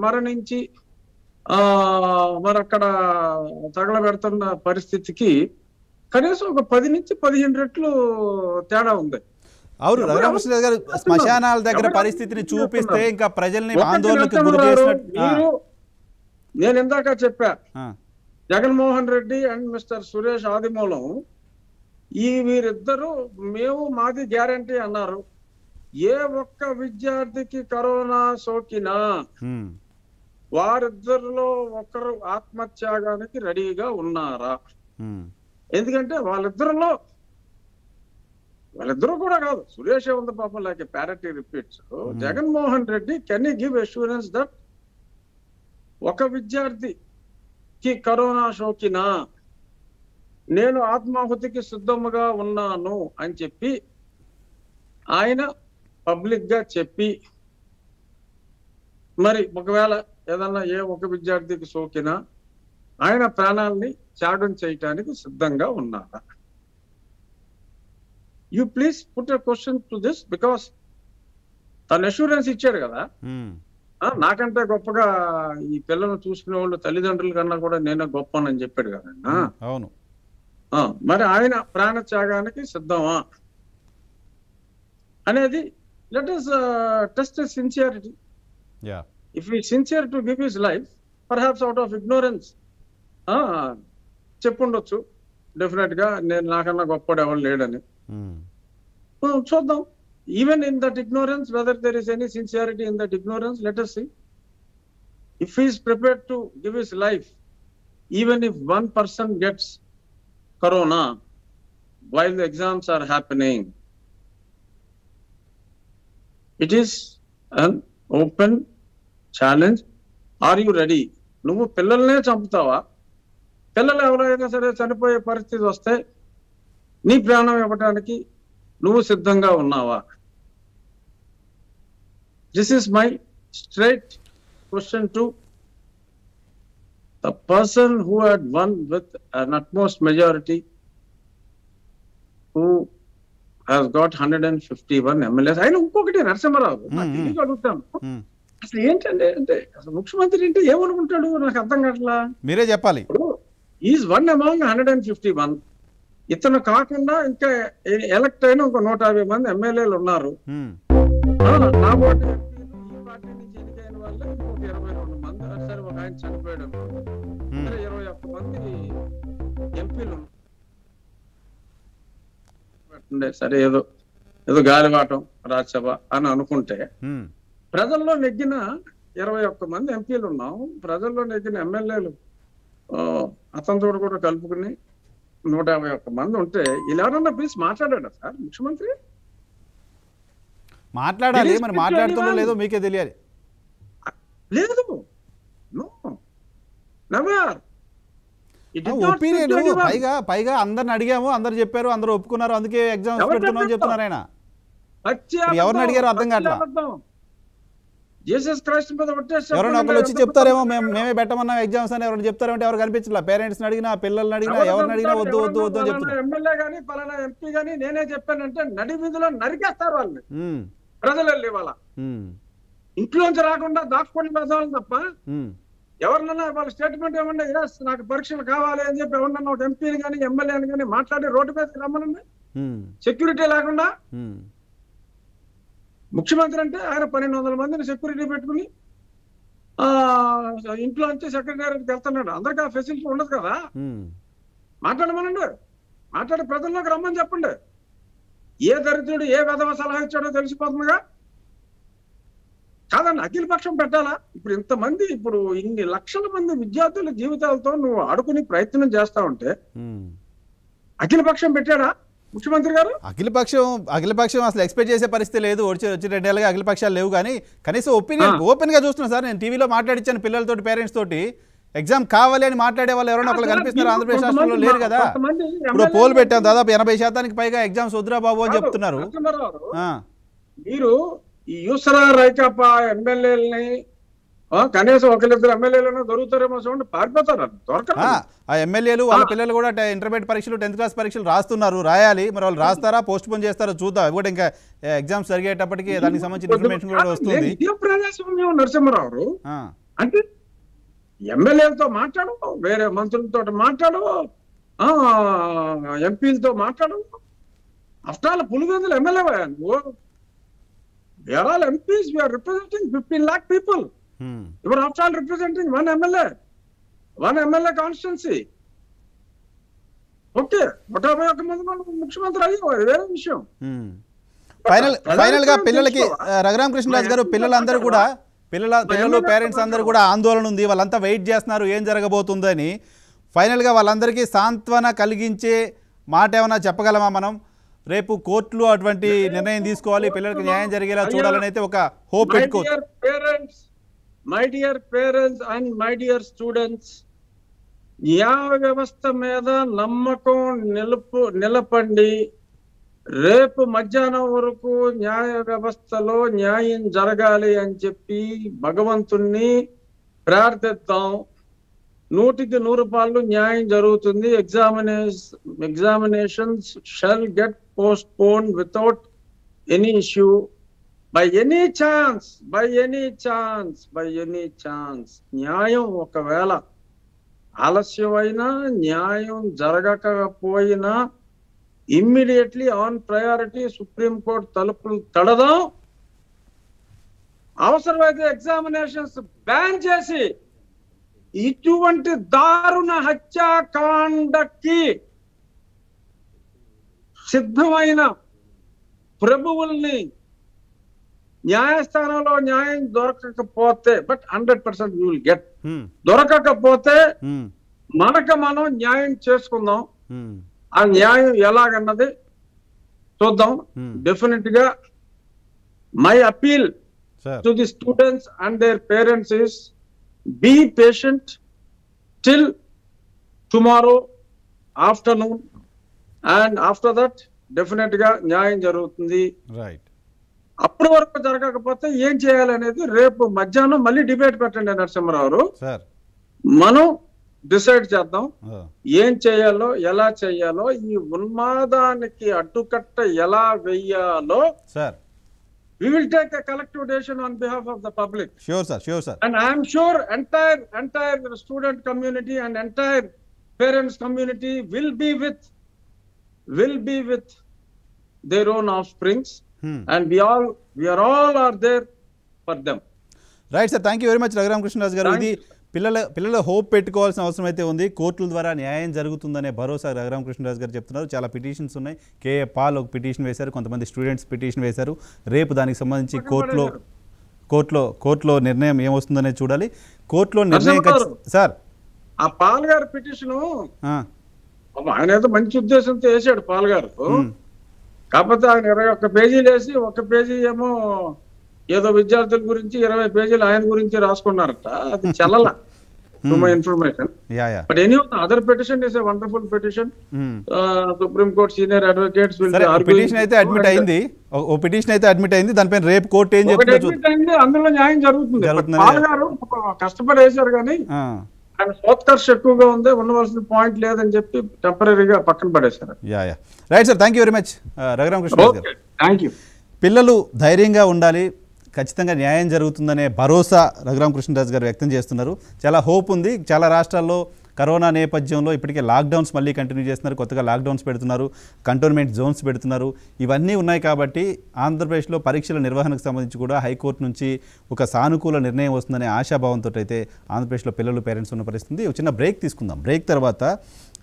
Speaker 6: మరణించి మరి అక్కడ తగలబెడుతున్న పరిస్థితికి కనీసం ఒక 10 నుంచి 15 రెట్లు తేడా ఉంది.
Speaker 1: అవును. రఘురామకృష్ణ గారు, శ్మశానాల దగ్గర పరిస్థితిని చూపిస్తే ఇంకా ప్రజల్ని ఆందోళనకు గురి చేసినట్టు.
Speaker 6: నేను ఇందాక చెప్పా, జగన్మోహన్ రెడ్డి అండ్ మిస్టర్ సురేష్ ఆదిమూలం వీరిద్దరూ మేము మాది గ్యారంటీ అన్నారు. ఏ ఒక్క విద్యార్థికి కరోనా సోకినా వారిద్దరిలో ఒకరు ఆత్మత్యాగానికి రెడీగా ఉన్నారా? ఎందుకంటే వాళ్ళిద్దరు కూడా కాదు, సురేష్ ఉంది పాపం, like parity repeats. Jaganmohan Reddy can you give assurance that ఒక విద్యార్థికి కరోనా సోకినా నేను ఆత్మాహుతికి సిద్ధముగా ఉన్నాను అని చెప్పి ఆయన పబ్లిక్ గా చెప్పి, మరి ఒకవేళ ఏదన్నా ఏ ఒక విద్యార్థికి సోకినా ఆయన ప్రాణాలని త్యాగం చేయటానికి సిద్ధంగా ఉన్నారా? You please put a question to this, because తను అష్యూరెన్స్ ఇచ్చాడు కదా, నాకంటే గొప్పగా ఈ పిల్లలను చూసుకునే వాళ్ళు తల్లిదండ్రుల కన్నా కూడా నేనే గొప్పనని చెప్పాడు కదా.
Speaker 1: అవును.
Speaker 6: మరి ఆయన ప్రాణ త్యాగానికి సిద్ధమా అనేది let us test his sincerity. If he is sincere to give his life, perhaps out of ignorance చెప్పుండొచ్చు డెఫినెట్ గా, నేను నాకన్నా గొప్పడు ఎవరు లేడని. చూద్దాం, even in that ignorance, whether there is any sincerity in that ignorance, let us see. If he is prepared to give his life, even if one person gets corona while the exams are happening, it is an open challenge. Are you ready? నువ్వు పిల్లల్నే చంపుతావా? పిల్లలు ఎవరైనా సరే చనిపోయే పరిస్థితి వస్తే నీ ప్రాణం ఇవ్వడానికి నువ్వు సిద్ధంగా ఉన్నావా? This is my straight question to the person who had won with an utmost majority, who has got 151 MLAs. ఆయన ఇంకొకటి నరసింహారావు, నాకు అడుగుతాను, అసలు ఏంటంటే అంటే అసలు ముఖ్యమంత్రి అంటే ఏమనుకుంటాడు నాకు అర్థం కావట్లా.
Speaker 1: మీరే చెప్పాలి.
Speaker 6: Is one among 151. ఇతను కాకుండా ఇంకా ఎలక్ట్ అయిన ఒక 150 మంది ఎమ్మెల్యేలు ఉన్నారు. నా ఓటు ఈ పార్టీ నుంచి ఎన్నికైన వాళ్ళే ఇంకొక 22 మంది. సరే ఒక ఆయన చనిపోయాడు, 21 మంది ఎంపీలు. సరే ఏదో ఏదో గాలివాటం రాజ్యసభ అని అనుకుంటే ప్రజల్లో నెగ్గిన 21 మంది ఎంపీలు ఉన్నాం. ప్రజల్లో నెగ్గిన ఎమ్మెల్యేలు అతనితో కూడా కలుపుకుని 151 మంది ఉంటే ఇలా ప్లీజ్ మాట్లాడాడా సార్ ముఖ్యమంత్రి?
Speaker 1: మాట్లాడాలి, మరి మాట్లాడుతుందో లేదో మీకే తెలియాలి.
Speaker 6: లేదు,
Speaker 1: ఒపీనియన్ పైగా అందరిని అడిగాము, అందరు చెప్పారు, అందరూ ఒప్పుకున్నారు, అందుకే ఎగ్జామ్స్ పెడుతున్నాం అని చెప్తున్నారు ఆయన. ఎవరిని అడిగారో అర్థం కావట్లా. ఎవరైనా ఒకళ్ళు వచ్చి చెప్తారేమో మేమే పెట్టమన్నాం ఎగ్జామ్స్ అని ఎవరైనా చెప్తారేమంటే ఎవరు కనిపించట్లా. పేరెంట్స్ అడిగినా, పిల్లల్ని అడిగినా, ఎవరిని అడిగినా వద్దు వద్దు వద్దు అని చెప్తున్నారు.
Speaker 6: ఎమ్మెల్యే గానీ పలానా ఎంపీ గానీ నేనే చెప్పానంటే నడి వీధిలో నరికేస్తారు వాళ్ళని. ప్రజలు వెళ్ళి వాళ్ళ ఇంట్లోంచి రాకుండా దాచుకొని పెడతాం తప్ప ఎవరినన్నా వాళ్ళ స్టేట్మెంట్ ఏమన్నా నాకు పరీక్షలు కావాలి అని చెప్పి ఎవరన్నా ఒక ఎంపీని కానీ ఎమ్మెల్యేని కానీ మాట్లాడి రోడ్డు మీదకి రమ్మనండి. సెక్యూరిటీ లేకుండా ముఖ్యమంత్రి అంటే ఆయన 1200 మందిని సెక్యూరిటీ పెట్టుకుని ఇంట్లో నుంచి సెక్రటరీకి వెళ్తున్నాడు. అందరికీ ఆ ఫెసిలిటీ ఉండదు కదా. మాట్లాడమనండి, మాట్లాడి ప్రజల్లోకి రమ్మని చెప్పండి. ఏ దరిద్రుడు ఏ విధవ సలహా ఇచ్చాడో తెలిసిపోతుందిగా. కాదండి, అఖిల పక్షం పెట్టాలా? ఇప్పుడు ఇంతమంది, ఇప్పుడు ఇన్ని లక్షల మంది విద్యార్థుల జీవితాలతో నువ్వు ఆడుకుని ప్రయత్నం చేస్తా ఉంటే అఖిల పక్షం పెట్టాడా ముఖ్యమంత్రి గారు?
Speaker 1: అఖిలపక్షం అసలు ఎక్స్పెక్ట్ చేసే పరిస్థితి లేదు. వచ్చి 2 ఏళ్ళగా అఖిలపక్షాలు లేవు. కానీ కనీసం ఒపీనియన్ ఓపెన్ గా చూస్తున్నాను సార్. నేను టీవీలో మాట్లాడించాను పిల్లలతో, పేరెంట్స్ తోటి. ఎగ్జామ్ కావాలి అని మాట్లాడే వాళ్ళు ఎవరైనా ఒకళ్ళు కనిపిస్తున్నారు ఆంధ్రప్రదేశ్ రాష్ట్రంలో? లేరు కదా. ఇప్పుడు పోల్ పెట్టాం, దాదాపు 80% పైగా ఎగ్జామ్స్ వద్దురా బాబు అని చెప్తున్నారు.
Speaker 6: మీరు ఈ యూసరా రైకాపా ఎమ్మెల్యేలని కనీసం ఒకరిద్దరు ఎమ్మెల్యేలను దొరుకుతారేమో చూడండి, పారిపోతారు. దొరకరు.
Speaker 1: ఆ ఎమ్మెల్యేలు వాళ్ళ పిల్లలు కూడా ఇంటర్మీడియట్ పరీక్షలు, 10th క్లాస్ పరీక్షలు రాస్తున్నారు, రాయాలి. మరి వాళ్ళు రాస్తారా, పోస్ట్ పోన్ చేస్తారో చూద్దాం. కూడా ఇంకా ఎగ్జామ్స్ జరిగేటప్పటికి దానికి సంబంధించిన ఇన్ఫర్మేషన్ కూడా వస్తుంది.
Speaker 6: ప్రజాస్వామ్యం నరసింహారావు అంటే ఎమ్మెల్యేలతో మాట్లాడు, వేరే మంత్రులతో మాట్లాడు, ఎంపీలతో మాట్లాడు. ఆఫ్టర్ ఆల్ పులివెందులు ఎమ్మెల్యే నువ్వు. We are all MPs, we are representing 15 lakh people. You are after all representing one MLA constituency. Okay, 151 మంది ముఖ్యమంత్రి అయ్యి వేరే విషయం.
Speaker 1: ఫైనల్ గా పిల్లలకి రఘురామ కృష్ణరాజు గారు, పిల్లలందరూ కూడా పిల్లలు పేరెంట్స్ అందరూ కూడా ఆందోళన ఉంది. వాళ్ళంతా వెయిట్ చేస్తున్నారు ఏం జరగబోతుందని. ఫైనల్ గా వాళ్ళందరికీ సాంత్వన కలిగించే మాట ఏమైనా చెప్పగలమా మనం? రేపు కోర్టులు అటువంటి నిర్ణయం తీసుకోవాలి, పిల్లలకి న్యాయం జరిగేలా చూడాలని అయితే ఒక హోప్ పెట్టుకోవచ్చు.
Speaker 6: My dear parents and my dear students, న్యాయ వ్యవస్థ మీద నమ్మకం నిలపండి. రేపు మధ్యాహ్నం వరకు న్యాయ వ్యవస్థలో న్యాయం జరగాలి అని చెప్పి భగవంతుణ్ణి ప్రార్థిద్దాం. 100కి 100 న్యాయం జరుగుతుంది. Examinations shall get postpone without any issue. By any chance న్యాయం ఒకవేళ ఆలస్యమైనా, న్యాయం జరగకపోయినా ఇమ్మీడియట్లీ ఆన్ ప్రయారిటీ సుప్రీంకోర్టు తలుపులు తడదాం. అవసరమైతే ఎగ్జామినేషన్స్ బ్యాన్ చేసి ఇటువంటి దారుణ హత్యాకాండకి సిద్ధమైన ప్రభువుల్ని న్యాయస్థానంలో న్యాయం దొరకకపోతే, బట్ 100% యూ విల్ గెట్, దొరకకపోతే మనకు మనం న్యాయం చేసుకుందాం. ఆ న్యాయం ఎలాగన్నది చూద్దాం. డెఫినెట్ గా my appeal to the students and their parents is be patient till tomorrow afternoon, and after that definitely గా న్యాయం జరుగుతుంది.
Speaker 1: రైట్.
Speaker 6: అప్పటి వరకు జరగకపోతే ఏం చేయాలనేది రేపు మధ్యాహ్నం మళ్ళీ డిబేట్ పెట్టండి నరసింహారావు.
Speaker 1: సార్
Speaker 6: మనం డిసైడ్ చేద్దాం ఏం చేయాలో, ఎలా చేయాలో, ఈ ఉన్మాదానికి అడ్డుకట్ట ఎలా వెయ్యాలో.
Speaker 1: Sir
Speaker 6: we will take a collective decision on behalf of the public.
Speaker 1: Sure sir,
Speaker 6: And I am sure entire student community and entire parents community will be with their own offsprings, and we are all there for them.
Speaker 1: Right sir, thank you very much Raghuramakrishnaraju garu. ఇది పిల్లల hope పెట్టుకోవాల్సిన అవసరం అయితే ఉంది. కోర్టుల ద్వారా న్యాయం జరుగుతుందనే భరోసా రఘురామకృష్ణరాజు గారు చెప్తున్నారు. చాలా పిటిషన్స్ ఉన్నాయి. కేఏ పాల్ ఒక పిటిషన్ వేశారు, కొంతమంది స్టూడెంట్స్ పిటిషన్ వేశారు. రేపు దానికి సంబంధించి కోర్టులో నిర్ణయం ఏమొస్తుందనే చూడాలి. కోర్టులో నిర్ణయం సార్
Speaker 6: ఆ పాల్ గారు పిటిషన్ ఆయన ఏదో మంచి ఉద్దేశంతో వేసాడు పాల్ గారు. కాకపోతే ఆయన 21 పేజీలు వేసి 1 పేజీ ఏమో ఏదో విద్యార్థుల గురించి 20 పేజీలు ఆయన గురించి రాసుకున్నారట. అది చల్లల to my information. But any other petition is a wonderful petition. Supreme court senior advocates will be arguing.
Speaker 1: Petition అయితే అడ్మిట్ అయింది, ఓ పిటిషన్ అయితే అడ్మిట్ అయింది. దానిపైన రేపు కోర్టు ఏం చెప్తుందో
Speaker 6: అందులో న్యాయం జరుగుతుంది. పాల్ గారు కష్టపడి వేశారు కానీ ఆయన సోత్కర్ష ఎక్కువగా ఉంది, ఉండవలసిన పాయింట్ లేదని చెప్పి టెంపరీగా పక్కన పడేశారు.
Speaker 1: Right sir, thank you very much Raghuramakrishnaraju garu.
Speaker 6: Thank you.
Speaker 1: పిల్లలు ధైర్యంగా ఉండాలి, ఖచ్చితంగా న్యాయం జరుగుతుందనే భరోసా రఘురామకృష్ణరాజు గారు వ్యక్తం చేస్తున్నారు. చాలా హోప్ ఉంది. చాలా రాష్ట్రాల్లో కరోనా నేపథ్యంలో ఇప్పటికే లాక్డౌన్స్ మళ్ళీ కంటిన్యూ చేస్తున్నారు, కొత్తగా లాక్డౌన్స్ పెడుతున్నారు, కంటోన్మెంట్ జోన్స్ పెడుతున్నారు. ఇవన్నీ ఉన్నాయి కాబట్టి ఆంధ్రప్రదేశ్లో పరీక్షల నిర్వహణకు సంబంధించి కూడా హైకోర్టు నుంచి ఒక సానుకూల నిర్ణయం వస్తుందనే ఆశాభావంతో అయితే ఆంధ్రప్రదేశ్లో పిల్లలు పేరెంట్స్ ఉన్న పరిస్థితి. ఒక చిన్న బ్రేక్ తీసుకుందాం. బ్రేక్ తర్వాత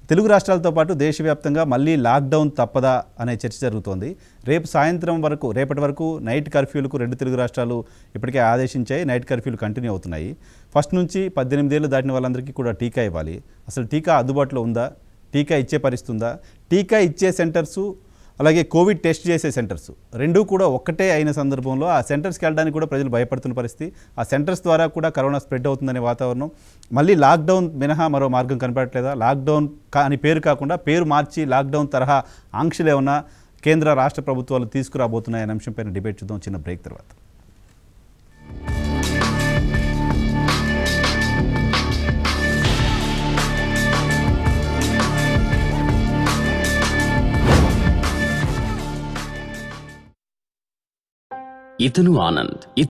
Speaker 1: తెలుగు రాష్ట్రాలతో పాటు దేశవ్యాప్తంగా మళ్ళీ లాక్డౌన్ తప్పదా అనే చర్చ జరుగుతోంది. రేపటి వరకు నైట్ కర్ఫ్యూలకు 2 తెలుగు రాష్ట్రాలు ఇప్పటికే ఆదేశించాయి. నైట్ కర్ఫ్యూలు కంటిన్యూ అవుతున్నాయి. ఫస్ట్ నుంచి 18 ఏళ్ళు దాటిన వాళ్ళందరికీ కూడా టీకా ఇవ్వాలి. అసలు టీకా అందుబాటులో ఉందా? టీకా ఇచ్చే పరిస్థితి ఉందా? టీకా ఇచ్చే సెంటర్సు అలాగే కోవిడ్ టెస్ట్ చేసే సెంటర్స్ రెండూ కూడా ఒక్కటే అయిన సందర్భంలో ఆ సెంటర్స్కి వెళ్ళడానికి కూడా ప్రజలు భయపడుతున్న పరిస్థితి. ఆ సెంటర్స్ ద్వారా కూడా కరోనా స్ప్రెడ్ అవుతుందనే వాతావరణం. మళ్ళీ లాక్డౌన్ మినహా మరో మార్గం కనపడట్లేదా? లాక్డౌన్ అని పేరు కాకుండా పేరు మార్చి లాక్డౌన్ తరహా ఆంక్షలు ఏమన్నా కేంద్ర రాష్ట్ర ప్రభుత్వాలు తీసుకురాబోతున్నాయనే అంశంపైన డిబేట్ చూద్దాం చిన్న బ్రేక్ తర్వాత.
Speaker 9: ఇతను ఆనంద్.